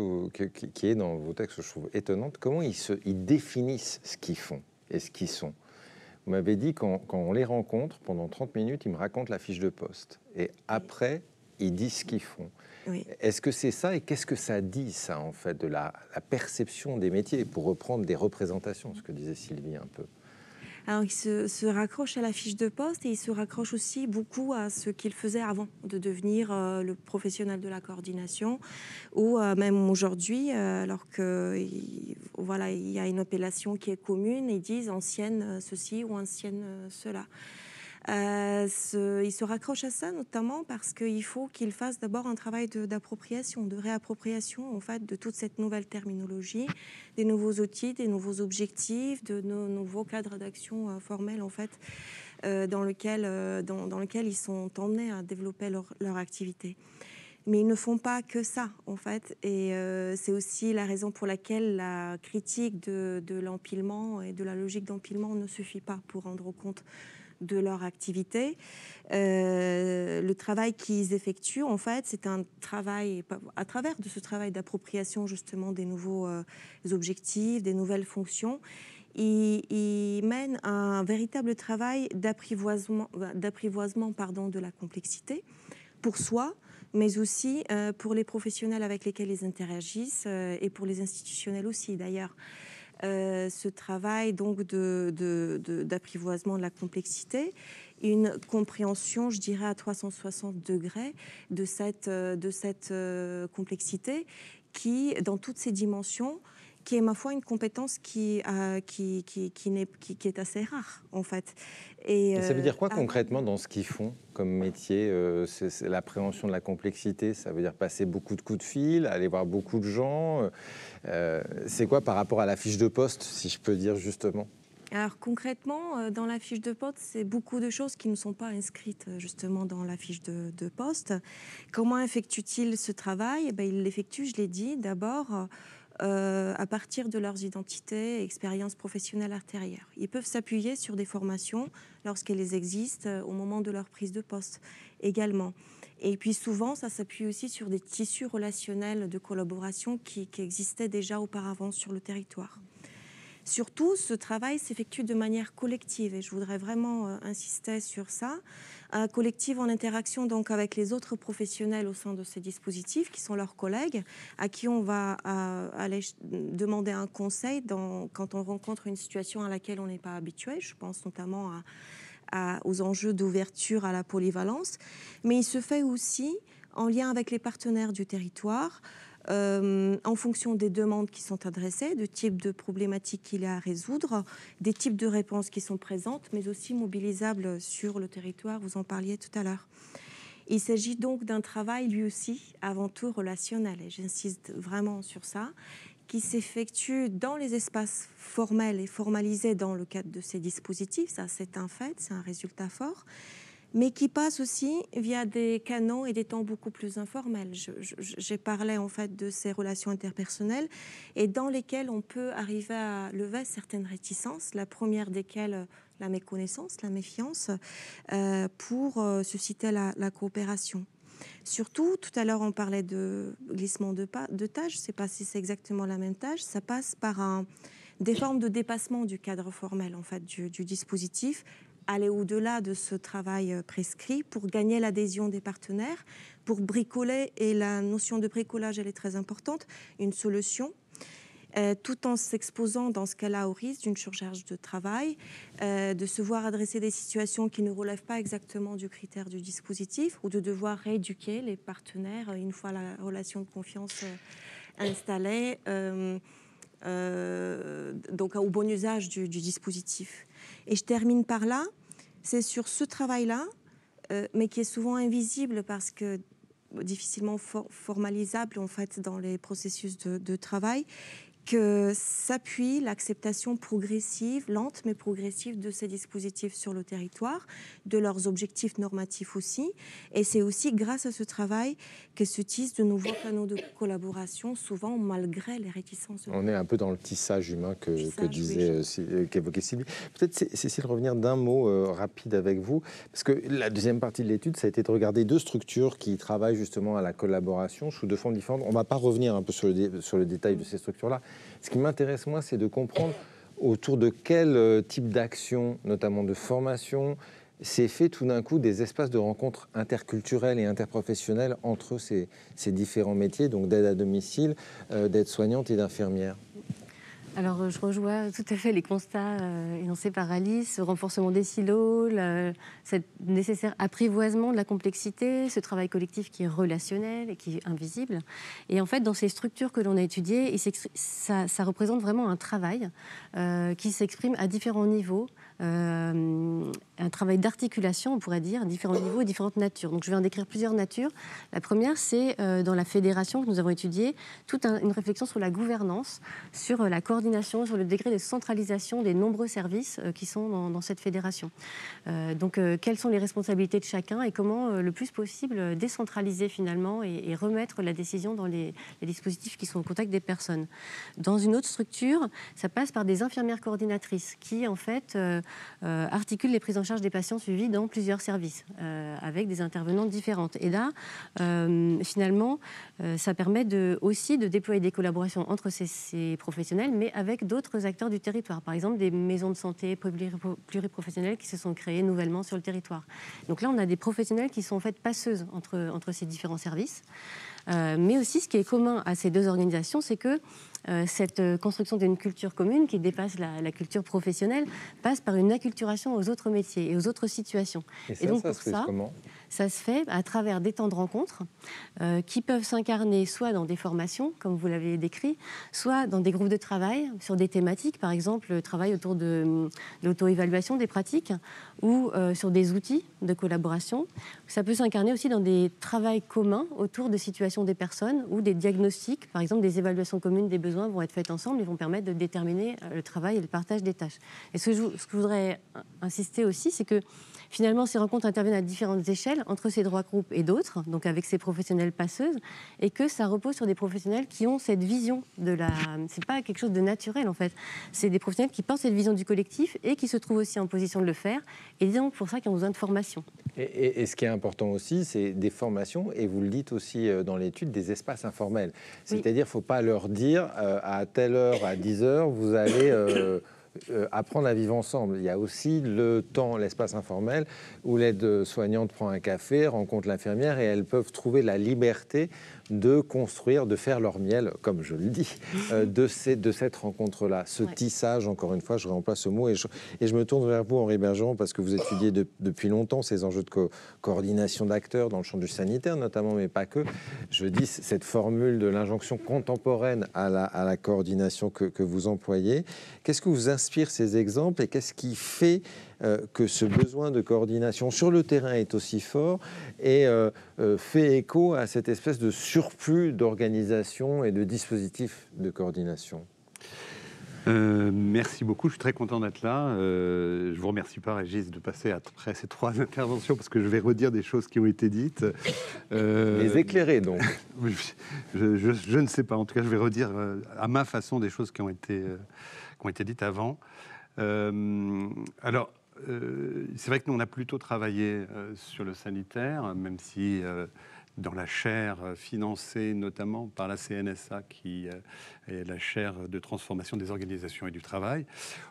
qui est dans vos textes que je trouve étonnante. Comment ils définissent ce qu'ils font et ce qu'ils sont. Vous m'avez dit quand on les rencontre, pendant 30 minutes, ils me racontent la fiche de poste. Et après, ils disent ce qu'ils font. Oui. Est-ce que c'est ça et qu'est-ce que ça dit, ça, en fait, de la perception des métiers, pour reprendre des représentations, ce que disait Sylvie un peu? Alors, il se raccroche à la fiche de poste et il se raccroche aussi beaucoup à ce qu'il faisait avant de devenir le professionnel de la coordination ou même aujourd'hui, alors qu'il y a une appellation qui est commune, ils disent ancienne ceci ou ancienne cela. Il se raccroche à ça notamment parce qu'il faut qu'il fasse d'abord un travail d'appropriation, de réappropriation en fait, de toute cette nouvelle terminologie, des nouveaux outils, des nouveaux objectifs, de nouveaux cadres d'action formels en fait, dans lequel ils sont emmenés à développer leur activité. Mais ils ne font pas que ça, en fait. Et c'est aussi la raison pour laquelle la critique de l'empilement et de la logique d'empilement ne suffit pas pour rendre compte de leur activité. Le travail qu'ils effectuent, en fait, c'est un travail, à travers de ce travail d'appropriation justement des nouveaux objectifs, des nouvelles fonctions, ils mènent un véritable travail d'apprivoisement de la complexité pour soi, mais aussi pour les professionnels avec lesquels ils interagissent et pour les institutionnels aussi d'ailleurs. Ce travail donc d'apprivoisement de la complexité, une compréhension, je dirais, à 360 degrés de cette complexité qui, dans toutes ses dimensions, qui est, ma foi, une compétence qui est assez rare, en fait. Et ça veut dire quoi concrètement dans ce qu'ils font comme métier? C'est l'appréhension de la complexité, ça veut dire passer beaucoup de coups de fil, aller voir beaucoup de gens. C'est quoi par rapport à la fiche de poste, si je peux dire justement? Alors concrètement, dans la fiche de poste, c'est beaucoup de choses qui ne sont pas inscrites justement dans la fiche de poste. Comment effectuent-ils ce travail? Ils l'effectuent, je l'ai dit, d'abord à partir de leurs identités et expériences professionnelles antérieures. Ils peuvent s'appuyer sur des formations lorsqu'elles existent au moment de leur prise de poste également. Et puis souvent, ça s'appuie aussi sur des tissus relationnels de collaboration qui existaient déjà auparavant sur le territoire. Surtout, ce travail s'effectue de manière collective et je voudrais vraiment insister sur ça. Collective en interaction donc avec les autres professionnels au sein de ces dispositifs qui sont leurs collègues, à qui on va aller demander un conseil quand on rencontre une situation à laquelle on n'est pas habitué. Je pense notamment aux enjeux d'ouverture à la polyvalence. Mais il se fait aussi en lien avec les partenaires du territoire, en fonction des demandes qui sont adressées, du type de problématiques qu'il y a à résoudre, des types de réponses qui sont présentes, mais aussi mobilisables sur le territoire, vous en parliez tout à l'heure. Il s'agit donc d'un travail, lui aussi, avant tout relationnel, et j'insiste vraiment sur ça, qui s'effectue dans les espaces formels et formalisés dans le cadre de ces dispositifs, ça c'est un fait, c'est un résultat fort, mais qui passe aussi via des canaux et des temps beaucoup plus informels. J'ai parlé en fait de ces relations interpersonnelles et dans lesquelles on peut arriver à lever certaines réticences, la première desquelles la méconnaissance, la méfiance, pour susciter la coopération. Surtout, tout à l'heure on parlait de glissement de tâches, je ne sais pas si c'est exactement la même tâche, ça passe par des formes de dépassement du cadre formel en fait, du dispositif, aller au-delà de ce travail prescrit pour gagner l'adhésion des partenaires, pour bricoler, et la notion de bricolage, elle est très importante, une solution, tout en s'exposant dans ce cas-là au risque d'une surcharge de travail, de se voir adresser des situations qui ne relèvent pas exactement du critère du dispositif ou de devoir rééduquer les partenaires une fois la relation de confiance installée, donc au bon usage du dispositif. Et je termine par là, c'est sur ce travail-là, mais qui est souvent invisible parce que difficilement formalisable en fait dans les processus de travail, que s'appuie l'acceptation progressive, lente mais progressive de ces dispositifs sur le territoire, de leurs objectifs normatifs aussi. Et c'est aussi grâce à ce travail que se tissent de nouveaux canaux de collaboration, souvent malgré les réticences. On est un peu dans le tissage humain qu'évoquait Sylvie. Peut-être, Cécile, revenir d'un mot rapide avec vous, parce que la deuxième partie de l'étude, ça a été de regarder deux structures qui travaillent justement à la collaboration sous deux formes différentes. On ne va pas revenir un peu sur le détail de ces structures-là. Ce qui m'intéresse, moi, c'est de comprendre autour de quel type d'action, notamment de formation, s'est fait tout d'un coup des espaces de rencontres interculturelles et interprofessionnelles entre ces différents métiers, donc d'aide à domicile, d'aide-soignante et d'infirmière. Alors, je rejoins tout à fait les constats énoncés par Alice, ce renforcement des silos, ce nécessaire apprivoisement de la complexité, ce travail collectif qui est relationnel et qui est invisible. Et en fait, dans ces structures que l'on a étudiées, ça représente vraiment un travail qui s'exprime à différents niveaux, un travail d'articulation, on pourrait dire, différents niveaux et différentes natures. Donc je vais en décrire plusieurs natures. La première, c'est dans la fédération que nous avons étudiée, toute une réflexion sur la gouvernance, sur la coordination, sur le degré de centralisation des nombreux services qui sont dans cette fédération. Donc quelles sont les responsabilités de chacun et comment le plus possible décentraliser finalement et remettre la décision dans les dispositifs qui sont au contact des personnes. Dans une autre structure, ça passe par des infirmières coordinatrices qui en fait articulent les prises en charge des patients suivis dans plusieurs services avec des intervenantes différentes. Et là, finalement, ça permet aussi de déployer des collaborations entre ces professionnels, mais avec d'autres acteurs du territoire. Par exemple, des maisons de santé pluriprofessionnelles qui se sont créées nouvellement sur le territoire. Donc là, on a des professionnels qui sont en fait passeuses entre ces différents services. Mais aussi, ce qui est commun à ces deux organisations, c'est que cette construction d'une culture commune qui dépasse la culture professionnelle passe par une acculturation aux autres métiers et aux autres situations. Et donc, ça se fait comment ? Ça se fait à travers des temps de rencontre qui peuvent s'incarner soit dans des formations, comme vous l'avez décrit, soit dans des groupes de travail sur des thématiques, par exemple le travail autour de l'auto-évaluation des pratiques ou sur des outils de collaboration. Ça peut s'incarner aussi dans des travaux communs autour de situations des personnes ou des diagnostics, par exemple des évaluations communes des besoins vont être faites ensemble et vont permettre de déterminer le travail et le partage des tâches. Et ce que je voudrais insister aussi, c'est que finalement, ces rencontres interviennent à différentes échelles, entre ces droits groupes et d'autres, donc avec ces professionnels passeuses, et que ça repose sur des professionnels qui ont cette vision de la... C'est pas quelque chose de naturel, en fait. C'est des professionnels qui portent cette vision du collectif et qui se trouvent aussi en position de le faire, et donc pour ça qu'ils ont besoin de formation. Et ce qui est important aussi, c'est des formations, et vous le dites aussi dans l'étude, des espaces informels. C'est-à-dire, il ne faut pas leur dire à telle heure, à 10 heures, vous allez... apprendre à vivre ensemble. Il y a aussi le temps, l'espace informel, où l'aide-soignante prend un café, rencontre l'infirmière et elles peuvent trouver la liberté de construire, de faire leur miel, comme je le dis, de cette rencontre-là. Ce tissage, encore une fois, je remplace ce mot et je me tourne vers vous, Henri Bergeron, parce que vous étudiez depuis longtemps ces enjeux de coordination d'acteurs dans le champ du sanitaire, notamment, mais pas que. Je dis cette formule de l'injonction contemporaine à la coordination que vous employez. Qu'est-ce que vous inspire ces exemples et qu'est-ce qui fait que ce besoin de coordination sur le terrain est aussi fort et fait écho à cette espèce de surplus d'organisation et de dispositifs de coordination? Merci beaucoup, je suis très content d'être là. Je ne vous remercie pas, Régis, de passer après ces 3 interventions parce que je vais redire des choses qui ont été dites. Les éclairer, donc. Je ne sais pas, en tout cas, je vais redire à ma façon des choses qui ont été dites avant. Alors, c'est vrai que nous, on a plutôt travaillé sur le sanitaire, même si dans la chaire financée notamment par la CNSA, qui est la chaire de transformation des organisations et du travail,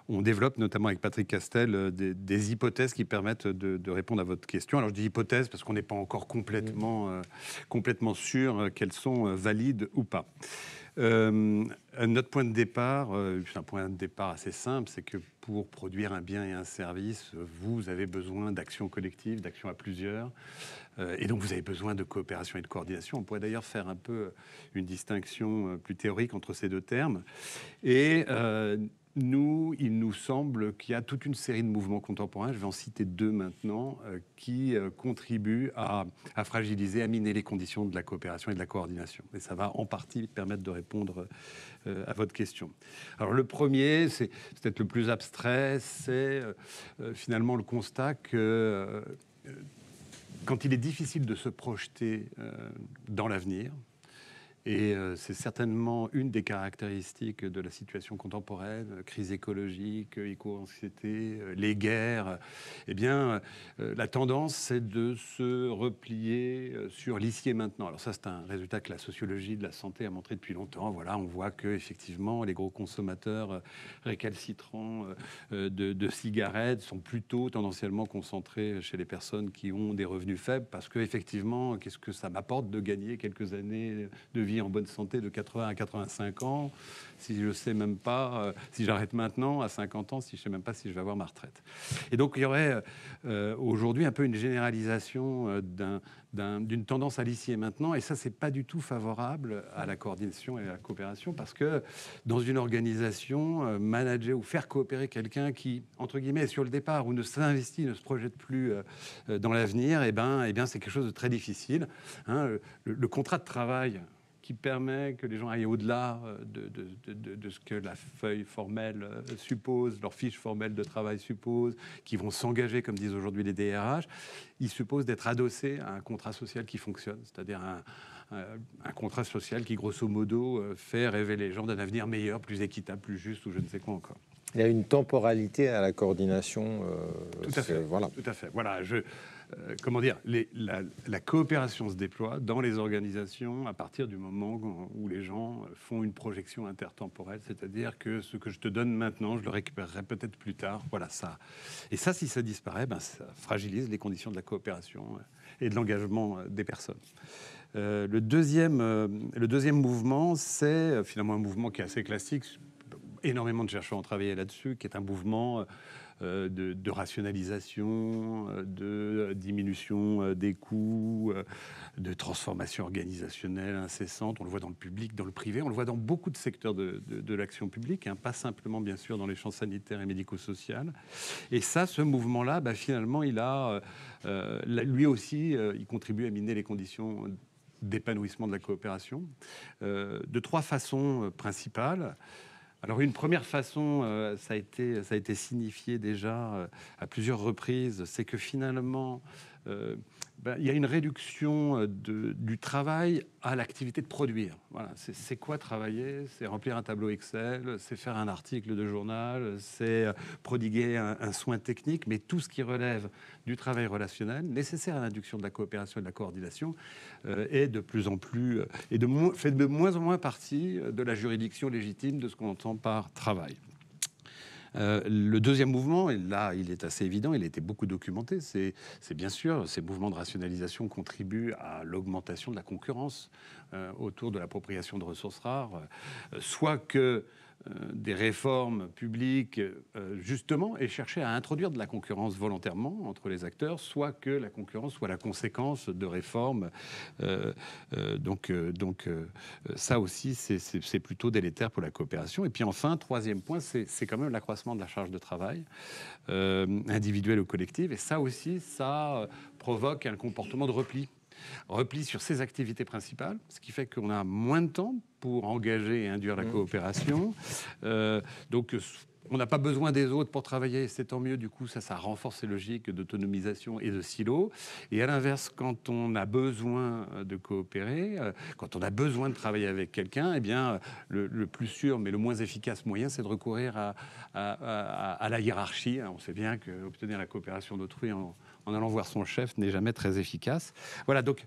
on développe notamment avec Patrick Castel des hypothèses qui permettent de répondre à votre question. Alors je dis hypothèses parce qu'on n'est pas encore complètement sûr qu'elles sont valides ou pas. Notre point de départ, c'est un point de départ assez simple, c'est que pour produire un bien et un service, vous avez besoin d'action collective, d'action à plusieurs, et donc vous avez besoin de coopération et de coordination. On pourrait d'ailleurs faire un peu une distinction plus théorique entre ces deux termes. Et nous, il nous semble qu'il y a toute une série de mouvements contemporains, je vais en citer 2 maintenant, qui contribuent à fragiliser, à miner les conditions de la coopération et de la coordination. Et ça va en partie permettre de répondre à votre question. Alors le premier, c'est peut-être le plus abstrait, c'est finalement le constat que quand il est difficile de se projeter dans l'avenir, et c'est certainement une des caractéristiques de la situation contemporaine, crise écologique, éco-anxiété, les guerres. Eh bien, la tendance, c'est de se replier sur l'ici et maintenant. Alors ça, c'est un résultat que la sociologie de la santé a montré depuis longtemps. Voilà, on voit que effectivement, les gros consommateurs récalcitrants de cigarettes sont plutôt tendanciellement concentrés chez les personnes qui ont des revenus faibles, parce que effectivement, qu'est-ce que ça m'apporte de gagner quelques années de vie vie en bonne santé de 80 à 85 ans, si je ne sais même pas, si j'arrête maintenant à 50 ans, si je ne sais même pas si je vais avoir ma retraite. Et donc il y aurait aujourd'hui un peu une généralisation d'une tendance à l'ici et maintenant, et ça, c'est pas du tout favorable à la coordination et à la coopération, parce que dans une organisation, manager ou faire coopérer quelqu'un qui, entre guillemets, est sur le départ ou ne s'investit, ne se projette plus dans l'avenir, eh bien, c'est quelque chose de très difficile. Hein, le contrat de travail qui permet que les gens aillent au-delà de ce que la feuille formelle suppose, leur fiche formelle de travail suppose, qui vont s'engager, comme disent aujourd'hui les DRH, il suppose d'être adossé à un contrat social qui fonctionne, c'est-à-dire un contrat social qui, grosso modo, fait rêver les gens d'un avenir meilleur, plus équitable, plus juste, ou je ne sais quoi encore. Il y a une temporalité à la coordination. Tout à fait. Voilà. Tout à fait. Voilà. Comment dire, la coopération se déploie dans les organisations à partir du moment où les gens font une projection intertemporelle, c'est-à-dire que ce que je te donne maintenant, je le récupérerai peut-être plus tard. Voilà ça. Et ça, si ça disparaît, ça fragilise les conditions de la coopération et de l'engagement des personnes. Le deuxième mouvement, c'est finalement un mouvement qui est assez classique. Énormément de chercheurs ont travaillé là-dessus, qui est un mouvement de rationalisation, de diminution des coûts, de transformation organisationnelle incessante. On le voit dans le public, dans le privé, on le voit dans beaucoup de secteurs de l'action publique, hein, pas simplement bien sûr dans les champs sanitaires et médico-social. Et ça, ce mouvement-là, finalement, il a, lui aussi, il contribue à miner les conditions d'épanouissement de la coopération de trois façons principales. Alors une première façon, ça a été signifié déjà à plusieurs reprises, c'est que finalement, il y a une réduction du travail à l'activité de produire. Voilà, c'est quoi travailler? C'est remplir un tableau Excel, c'est faire un article de journal, c'est prodiguer un soin technique, mais tout ce qui relève du travail relationnel, nécessaire à l'induction de la coopération et de la coordination, est de plus en plus, fait de moins en moins partie de la juridiction légitime de ce qu'on entend par travail. Le deuxième mouvement, et là il est assez évident, il a été beaucoup documenté, c'est bien sûr, ces mouvements de rationalisation contribuent à l'augmentation de la concurrence autour de l'appropriation de ressources rares, soit que des réformes publiques, justement, aient cherché à introduire de la concurrence volontairement entre les acteurs, soit que la concurrence soit la conséquence de réformes. Ça aussi, c'est plutôt délétère pour la coopération. Et puis enfin, troisième point, c'est quand même l'accroissement de la charge de travail, individuelle ou collective. Et ça aussi, ça provoque un comportement de repli sur ses activités principales, ce qui fait qu'on a moins de temps pour engager et induire la coopération. Donc, on n'a pas besoin des autres pour travailler, c'est tant mieux. Du coup, ça renforce ces logiques d'autonomisation et de silos. Et à l'inverse, quand on a besoin de coopérer, quand on a besoin de travailler avec quelqu'un, eh bien, le plus sûr, mais le moins efficace moyen, c'est de recourir à la hiérarchie. On sait bien qu'obtenir la coopération d'autrui en allant voir son chef n'est jamais très efficace. Voilà, donc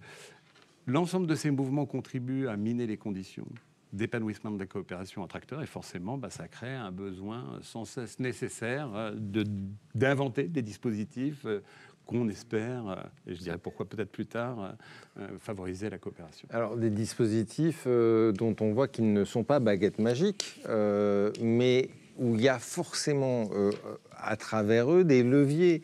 l'ensemble de ces mouvements contribuent à miner les conditions d'épanouissement de la coopération entre acteurs, et forcément, ça crée un besoin sans cesse nécessaire d'inventer des dispositifs qu'on espère, et je dirais pourquoi peut-être plus tard, favoriser la coopération. Alors, des dispositifs dont on voit qu'ils ne sont pas baguettes magiques, mais où il y a forcément à travers eux des leviers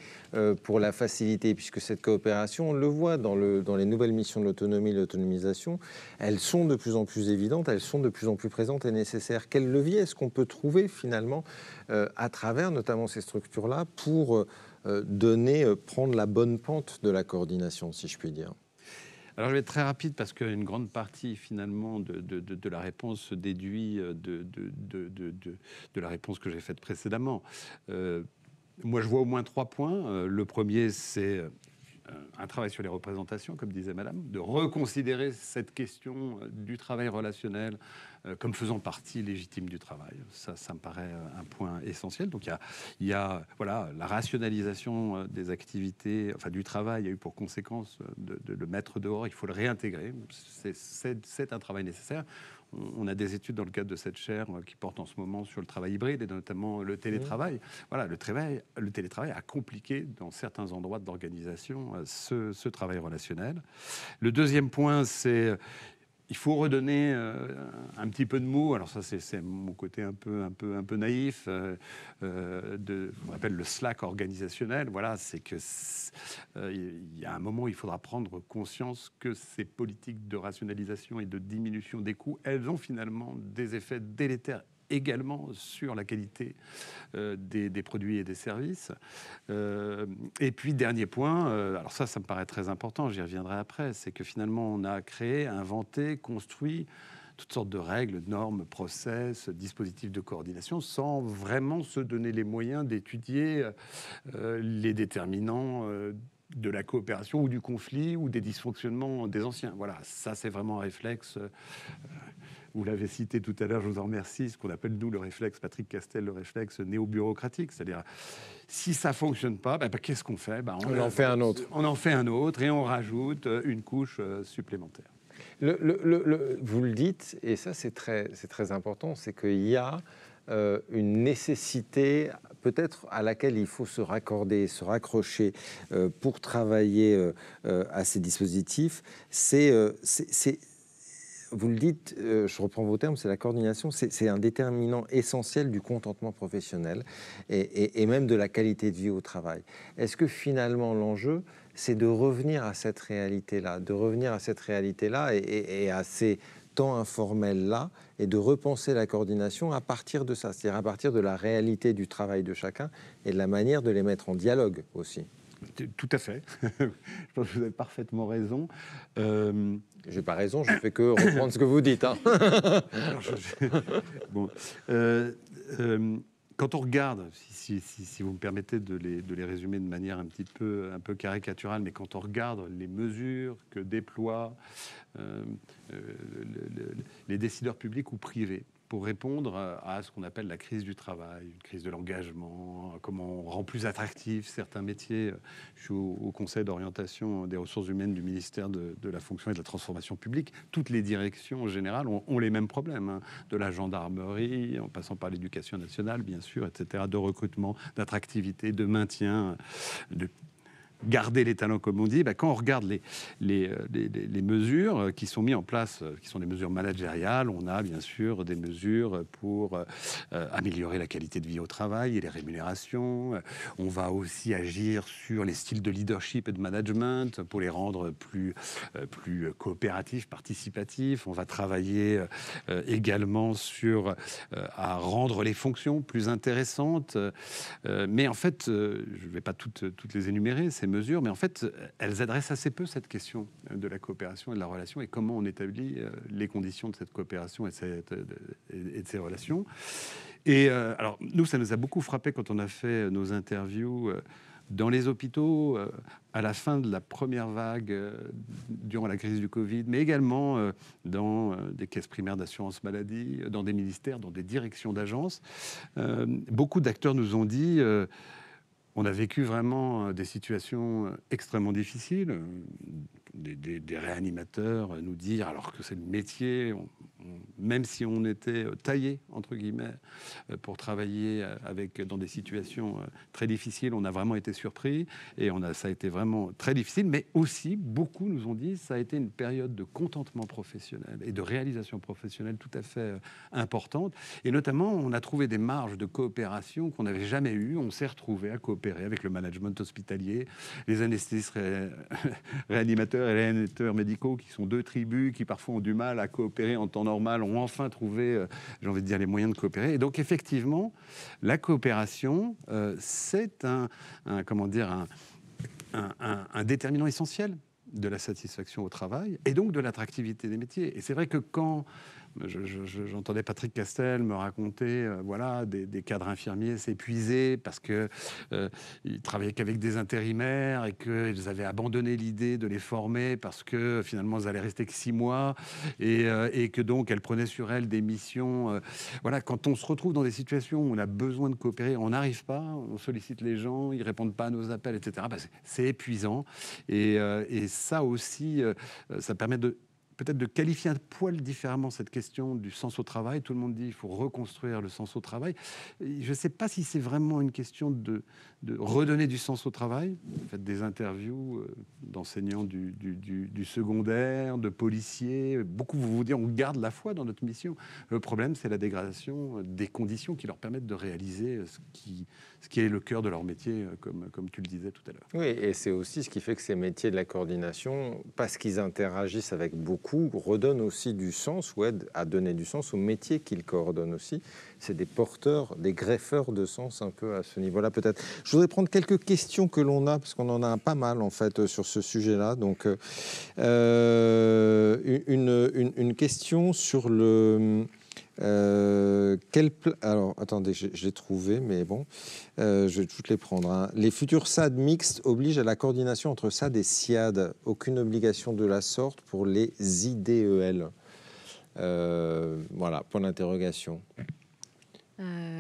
pour la faciliter, puisque cette coopération, on le voit dans les nouvelles missions de l'autonomie et de l'autonomisation, elles sont de plus en plus évidentes, elles sont de plus en plus présentes et nécessaires. Quel levier est-ce qu'on peut trouver finalement à travers notamment ces structures-là pour prendre la bonne pente de la coordination, si je puis dire? Alors je vais être très rapide parce qu'une grande partie finalement de la réponse se déduit de la réponse que j'ai faite précédemment. Moi je vois au moins 3 points. Le premier, c'est un travail sur les représentations, comme disait Madame, de reconsidérer cette question du travail relationnel comme faisant partie légitime du travail. Ça me paraît un point essentiel. Donc il y a voilà, la rationalisation des activités, enfin du travail, a eu pour conséquence de le mettre dehors. Il faut le réintégrer. C'est un travail nécessaire. On a des études dans le cadre de cette chaire qui portent en ce moment sur le travail hybride et notamment le télétravail. Voilà, le télétravail a compliqué dans certains endroits de l'organisation ce travail relationnel. Le deuxième point, c'est il faut redonner un petit peu de mou. Alors ça, c'est mon côté un peu naïf, on appelle le slack organisationnel. Voilà, c'est que il y a un moment où il faudra prendre conscience que ces politiques de rationalisation et de diminution des coûts, elles ont finalement des effets délétères également sur la qualité des produits et des services. Et puis, dernier point, alors ça me paraît très important, j'y reviendrai après, c'est que finalement, on a créé, inventé, construit toutes sortes de règles, normes, process, dispositifs de coordination, sans vraiment se donner les moyens d'étudier les déterminants de la coopération ou du conflit ou des dysfonctionnements des anciens. Voilà, ça c'est vraiment un réflexe. Vous l'avez cité tout à l'heure, je vous en remercie, ce qu'on appelle nous le réflexe, Patrick Castel, le réflexe néo-bureaucratique. C'est-à-dire, si ça ne fonctionne pas, qu'est-ce qu'on fait? On en fait un autre. On en fait un autre et on rajoute une couche supplémentaire. Vous le dites, et ça c'est très important, c'est qu'il y a une nécessité peut-être à laquelle il faut se raccorder, se raccrocher pour travailler à ces dispositifs. Vous le dites, je reprends vos termes, c'est la coordination, c'est un déterminant essentiel du contentement professionnel et même de la qualité de vie au travail. Est-ce que finalement l'enjeu, c'est de revenir à cette réalité-là, et à ces temps informels-là, et de repenser la coordination à partir de ça, c'est-à-dire à partir de la réalité du travail de chacun et de la manière de les mettre en dialogue aussi? Tout à fait. Je pense que vous avez parfaitement raison. Je n'ai pas raison, je ne fais que reprendre ce que vous dites. Hein. Bon, quand on regarde, si vous me permettez de les résumer de manière un peu caricaturale, mais quand on regarde les mesures que déploient les décideurs publics ou privés pour répondre à ce qu'on appelle la crise du travail, une crise de l'engagement, comment on rend plus attractifs certains métiers. Je suis au conseil d'orientation des ressources humaines du ministère de la fonction et de la transformation publique. Toutes les directions en général ont les mêmes problèmes, hein, de la gendarmerie, en passant par l'éducation nationale, bien sûr, etc., de recrutement, d'attractivité, de maintien, de garder les talents, comme on dit. Quand on regarde les mesures qui sont mises en place, qui sont des mesures managériales, on a bien sûr des mesures pour améliorer la qualité de vie au travail et les rémunérations. On va aussi agir sur les styles de leadership et de management pour les rendre plus coopératifs, participatifs. On va travailler également sur à rendre les fonctions plus intéressantes. Mais en fait, je ne vais pas toutes les énumérer, ces mesures, mais en fait, elles adressent assez peu cette question de la coopération et de la relation et comment on établit les conditions de cette coopération et de ces relations. Et alors, nous, ça nous a beaucoup frappé quand on a fait nos interviews dans les hôpitaux, à la fin de la première vague, durant la crise du Covid, mais également dans des caisses primaires d'assurance maladie, dans des ministères, dans des directions d'agences. Beaucoup d'acteurs nous ont dit... on a vécu vraiment des situations extrêmement difficiles. Des réanimateurs nous dire, alors que c'est le métier, même si on était taillé, entre guillemets, pour travailler dans des situations très difficiles, on a vraiment été surpris et ça a été vraiment très difficile, mais aussi, beaucoup nous ont dit, ça a été une période de contentement professionnel et de réalisation professionnelle tout à fait importante. Et notamment, on a trouvé des marges de coopération qu'on n'avait jamais eues. On s'est retrouvés à coopérer avec le management hospitalier, les anesthésistes réanimateurs et réanimateurs médicaux, qui sont deux tribus qui parfois ont du mal à coopérer en temps normal, ont enfin trouvé, j'ai envie de dire, les moyens de coopérer. Et donc effectivement, la coopération, c'est un déterminant essentiel de la satisfaction au travail et donc de l'attractivité des métiers. Et c'est vrai que quand j'entendais Patrick Castel me raconter des cadres infirmiers s'épuiser parce qu'ils travaillaient qu'avec des intérimaires et qu'ils avaient abandonné l'idée de les former parce que finalement ils allaient rester que 6 mois et que donc elles prenaient sur elles des missions. Quand on se retrouve dans des situations où on a besoin de coopérer, on n'arrive pas, on sollicite les gens, ils répondent pas à nos appels, etc. C'est épuisant et ça aussi, ça permet peut-être de qualifier un poil différemment cette question du sens au travail. Tout le monde dit qu'il faut reconstruire le sens au travail. Je ne sais pas si c'est vraiment une question de redonner du sens au travail. Vous faites des interviews d'enseignants du secondaire, de policiers. Beaucoup vous dire on garde la foi dans notre mission. Le problème, c'est la dégradation des conditions qui leur permettent de réaliser ce qui est le cœur de leur métier, comme tu le disais tout à l'heure. Oui, et c'est aussi ce qui fait que ces métiers de la coordination, parce qu'ils interagissent avec beaucoup, redonnent aussi du sens ou aident à donner du sens aux métiers qu'ils coordonnent aussi. C'est des porteurs, des greffeurs de sens un peu à ce niveau-là peut-être. Je voudrais prendre quelques questions que l'on a, parce qu'on en a pas mal en fait sur ce sujet-là. Donc, une question sur le... Alors, attendez, je l'ai trouvé, mais bon, je vais toutes les prendre. Hein. Les futurs SAD mixtes obligent à la coordination entre SAD et SIAD. Aucune obligation de la sorte pour les IDEL. Voilà, point d'interrogation.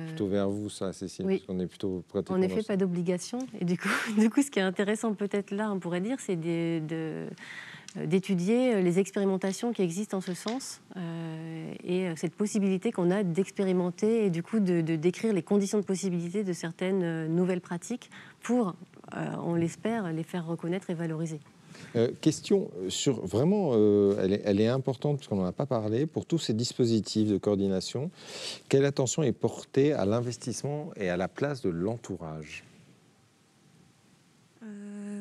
Plutôt vers vous, ça, Cécile, oui. Parce qu'on est plutôt prêté. En effet, pas d'obligation. Et du coup, ce qui est intéressant peut-être là, on pourrait dire, c'est d'étudier les expérimentations qui existent en ce sens et cette possibilité qu'on a d'expérimenter et du coup de décrire les conditions de possibilité de certaines nouvelles pratiques pour, on l'espère, les faire reconnaître et valoriser. Question sur vraiment, elle est importante parce qu'on n'en a pas parlé. Pour tous ces dispositifs de coordination, quelle attention est portée à l'investissement et à la place de l'entourage ?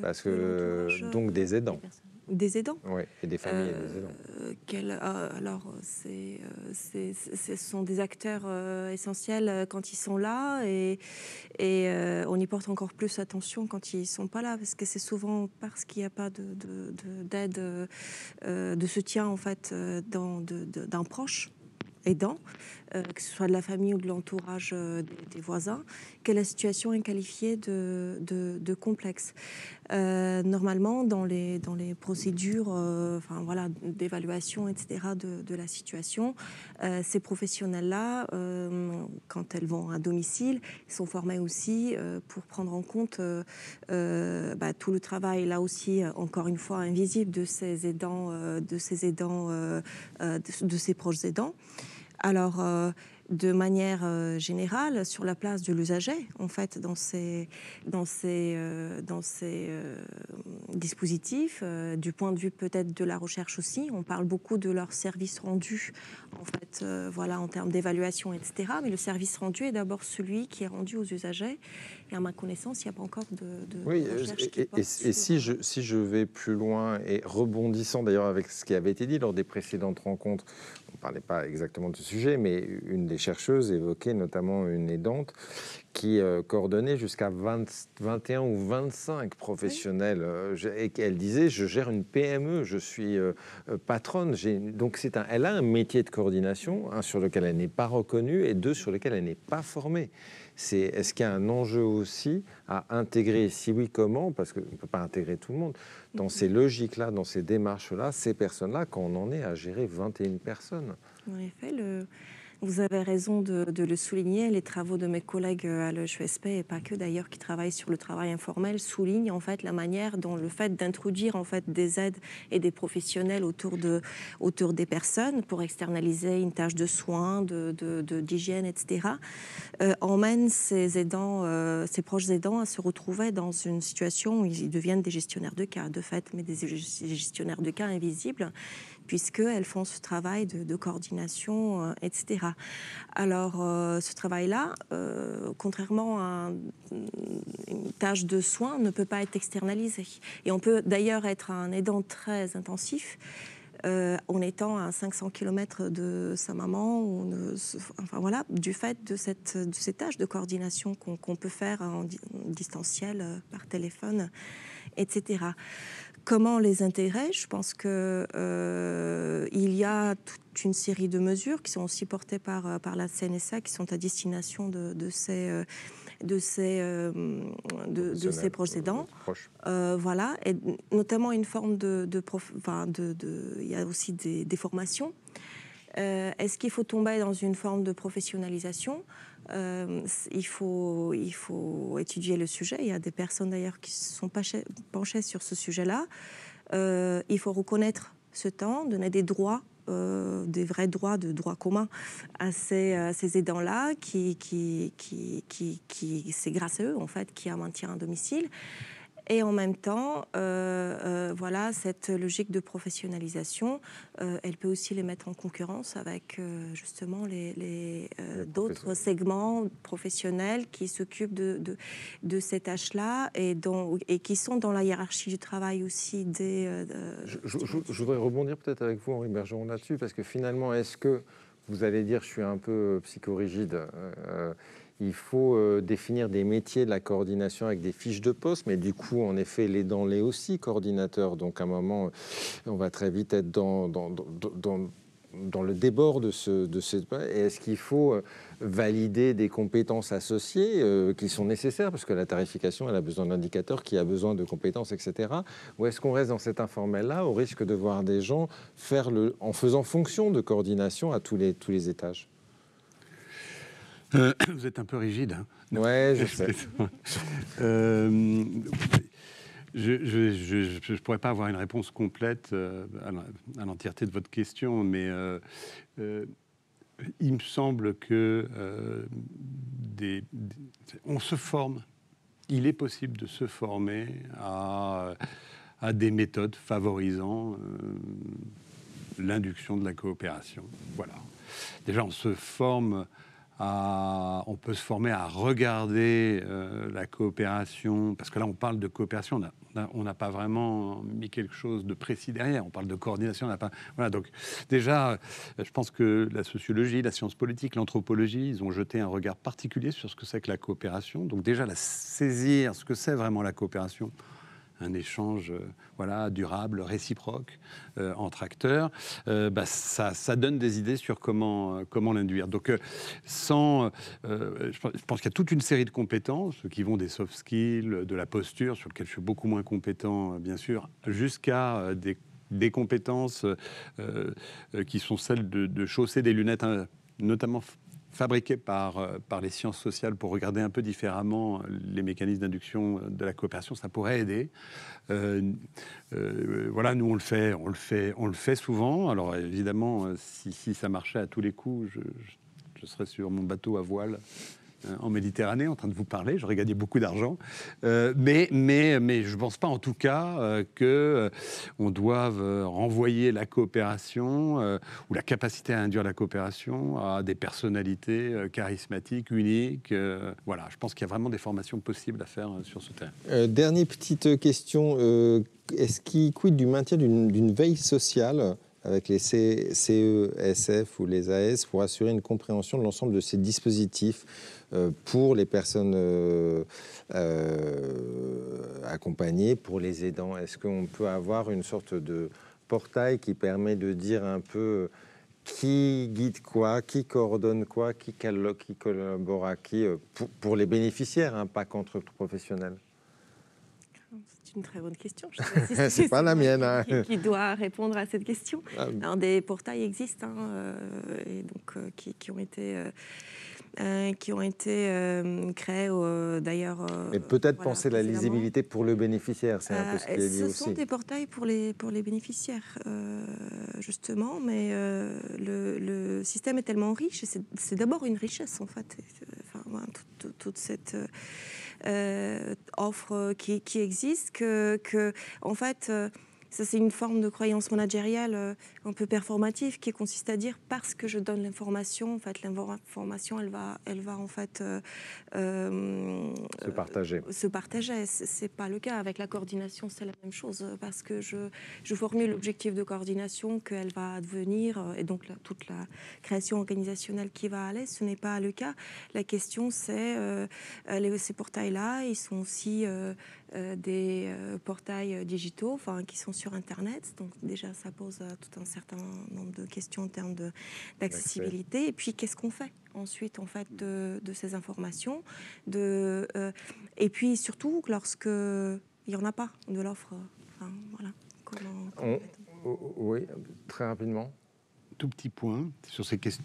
Parce que donc des aidants. Des aidants. Oui, et des familles et des aidants. Alors, ce sont des acteurs essentiels quand ils sont là et on y porte encore plus attention quand ils ne sont pas là parce que c'est souvent parce qu'il n'y a pas d'aide, de soutien en fait d'un proche aidant, que ce soit de la famille ou de l'entourage des voisins, que la situation est qualifiée de complexe. Normalement, dans les procédures d'évaluation, etc., de la situation, ces professionnels-là, quand elles vont à domicile, sont formés aussi pour prendre en compte tout le travail, là aussi, encore une fois, invisible de ces aidants, de ces proches aidants. Alors, de manière générale, sur la place de l'usager, en fait, dans ces dispositifs, du point de vue peut-être de la recherche aussi, on parle beaucoup de leur service rendu, en fait, en termes d'évaluation, etc. Mais le service rendu est d'abord celui qui est rendu aux usagers. Et à ma connaissance, il n'y a pas encore de recherche qui porte sur... si je vais plus loin, et rebondissant d'ailleurs avec ce qui avait été dit lors des précédentes rencontres, on ne parlait pas exactement de ce sujet, mais une des chercheuses évoquait notamment une aidante qui coordonnait jusqu'à 21 ou 25 professionnels. Et elle disait, je gère une PME, je suis patronne. Donc elle a un métier de coordination, un, sur lequel elle n'est pas reconnue, et deux, sur lequel elle n'est pas formée. Est-ce qu'il y a un enjeu aussi à intégrer, si oui, comment, parce qu'on ne peut pas intégrer tout le monde, dans ces logiques-là, dans ces démarches-là, ces personnes-là, quand on en est à gérer 21 personnes. En effet, vous avez raison de le souligner. Les travaux de mes collègues à l'EHESP, et pas que d'ailleurs, qui travaillent sur le travail informel, soulignent en fait la manière dont le fait d'introduire en fait des aides et des professionnels autour des personnes pour externaliser une tâche de soins, d'hygiène, etc., emmène ces aidants, ces proches aidants à se retrouver dans une situation où ils deviennent des gestionnaires de cas, de fait, mais des gestionnaires de cas invisibles, puisqu'elles font ce travail de coordination, etc. Alors, ce travail-là, contrairement à une tâche de soins, ne peut pas être externalisé. Et on peut d'ailleurs être un aidant très intensif, en étant à 500 km de sa maman, du fait de ces tâches de coordination qu'on peut faire en distanciel, par téléphone, etc. Comment les intégrer ? Je pense qu'il y a toute une série de mesures qui sont aussi portées par la CNSA, qui sont à destination de ces proches aidants. Et notamment une forme il y a aussi des formations. Est-ce qu'il faut tomber dans une forme de professionnalisation ? Il faut étudier le sujet. Il y a des personnes d'ailleurs qui se sont penchées sur ce sujet-là. Il faut reconnaître ce temps, donner des droits, des vrais droits, de droits communs à ces aidants-là, c'est grâce à eux, en fait, qui a maintien à domicile. Et en même temps, voilà, cette logique de professionnalisation, elle peut aussi les mettre en concurrence avec justement d'autres segments professionnels qui s'occupent de ces tâches-là et qui sont dans la hiérarchie du travail aussi Je voudrais rebondir peut-être avec vous, Henri Bergeron, là-dessus, parce que finalement, est-ce que vous allez dire, je suis un peu psychorigide, il faut définir des métiers de la coordination avec des fiches de poste, mais du coup, en effet, l'aidant l'est aussi coordinateur. Donc, à un moment, on va très vite être dans le débord de cette... Et est-ce qu'il faut valider des compétences associées qui sont nécessaires, parce que la tarification, elle a besoin d'indicateurs, qui a besoin de compétences, etc. Ou est-ce qu'on reste dans cet informel-là, au risque de voir des gens faire en faisant fonction de coordination à tous les étages? Vous êtes un peu rigide. Hein. Ouais, je sais. Je ne pourrais pas avoir une réponse complète à l'entièreté de votre question, mais il me semble que on se forme. Il est possible de se former à des méthodes favorisant l'induction de la coopération. Voilà. Déjà, on peut se former à regarder la coopération, parce que là on parle de coopération, on n'a pas vraiment mis quelque chose de précis derrière, on parle de coordination, on n'a pas... Voilà, donc déjà, je pense que la sociologie, la science politique, l'anthropologie, ils ont jeté un regard particulier sur ce que c'est que la coopération, donc déjà saisir ce que c'est vraiment la coopération, un échange durable, réciproque entre acteurs, ça donne des idées sur comment l'induire. Donc, je pense qu'il y a toute une série de compétences qui vont des soft skills, de la posture, sur lequel je suis beaucoup moins compétent, bien sûr, jusqu'à des compétences qui sont celles de chausser des lunettes, notamment fabriquées par les sciences sociales pour regarder un peu différemment les mécanismes d'induction de la coopération, ça pourrait aider. Voilà, nous on le fait souvent. Alors évidemment, si ça marchait à tous les coups, je serais sur mon bateau à voile en Méditerranée en train de vous parler, j'aurais gagné beaucoup d'argent, mais je ne pense pas en tout cas qu'on doive renvoyer la coopération ou la capacité à induire la coopération à des personnalités charismatiques, uniques. Voilà, je pense qu'il y a vraiment des formations possibles à faire sur ce terrain. Dernière petite question, quid du maintien d'une veille sociale avec les CESF ou les AS pour assurer une compréhension de l'ensemble de ces dispositifs pour les personnes accompagnées, pour les aidants? Est-ce qu'on peut avoir une sorte de portail qui permet de dire un peu qui guide quoi, qui coordonne quoi, qui collabore à qui, pour les bénéficiaires, hein, pas qu'entre professionnels? C'est une très bonne question. C'est pas la mienne. Hein. Qui doit répondre à cette question. Alors, des portails existent, et donc qui ont été créés d'ailleurs. Mais peut-être penser la lisibilité pour le bénéficiaire, c'est un peu ce qui est dit aussi. Ce sont des portails pour les bénéficiaires, justement, mais le système est tellement riche, et c'est d'abord une richesse en fait. Enfin, toute cette offre qui existe, que en fait, ça c'est une forme de croyance managériale un peu performative qui consiste à dire parce que je donne l'information, en fait, l'information elle va en fait se partager. C'est pas le cas avec la coordination, c'est la même chose parce que je formule l'objectif de coordination qu'elle va advenir et donc toute la création organisationnelle qui va aller, ce n'est pas le cas. La question c'est ces portails-là, ils sont aussi des portails digitaux, enfin qui sont sur Internet, donc déjà ça pose tout un certain nombre de questions en termes d'accessibilité. Et puis qu'est-ce qu'on fait ensuite en fait de ces informations, et puis surtout lorsque il y en a pas de l'offre, enfin, voilà. Oui, très rapidement. Tout petit point sur ces questions.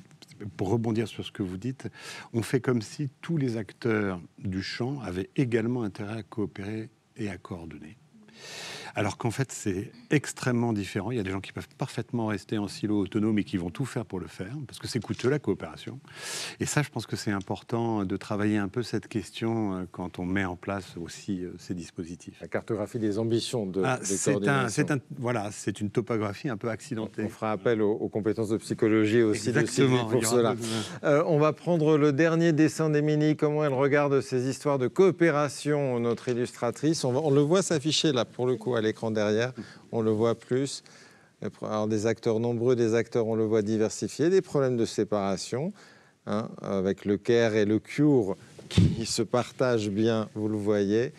Pour rebondir sur ce que vous dites, on fait comme si tous les acteurs du champ avaient également intérêt à coopérer et à coordonner. Alors qu'en fait, c'est extrêmement différent. Il y a des gens qui peuvent parfaitement rester en silo autonome et qui vont tout faire pour le faire, parce que c'est coûteux, la coopération. Et ça, je pense que c'est important de travailler un peu cette question quand on met en place aussi ces dispositifs. La cartographie des ambitions des coordinations. Voilà, c'est une topographie un peu accidentée. On fera appel aux compétences de psychologie aussi. Exactement, de pour cela. On va prendre le dernier dessin d'Émilie, comment elle regarde ces histoires de coopération, notre illustratrice. On le voit s'afficher là, pour le coup, à l'écran derrière. On le voit plus. Alors, des acteurs nombreux, des acteurs, on le voit, diversifiés, des problèmes de séparation, hein, avec le CARE et le CURE qui se partagent bien, vous le voyez.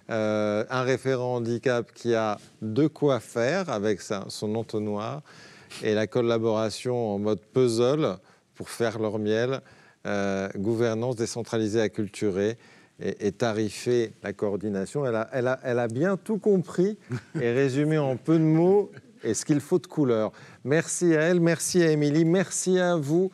Un référent handicap qui a de quoi faire avec son entonnoir, et la collaboration en mode puzzle pour faire leur miel, gouvernance décentralisée, acculturée et tarifer la coordination. Elle a bien tout compris et résumé en peu de mots et ce qu'il faut de couleurs. Merci à elle, merci à Émilie, merci à vous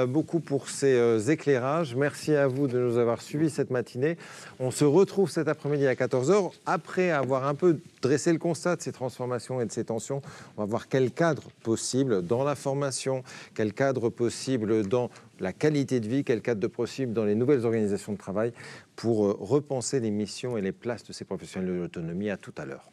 beaucoup pour ces éclairages. Merci à vous de nous avoir suivis cette matinée. On se retrouve cet après-midi à 14h. Après avoir un peu dressé le constat de ces transformations et de ces tensions, on va voir quel cadre possible dans la formation, quel cadre possible dans la qualité de vie, quel cadre possible dans les nouvelles organisations de travail pour repenser les missions et les places de ces professionnels de l'autonomie. À tout à l'heure.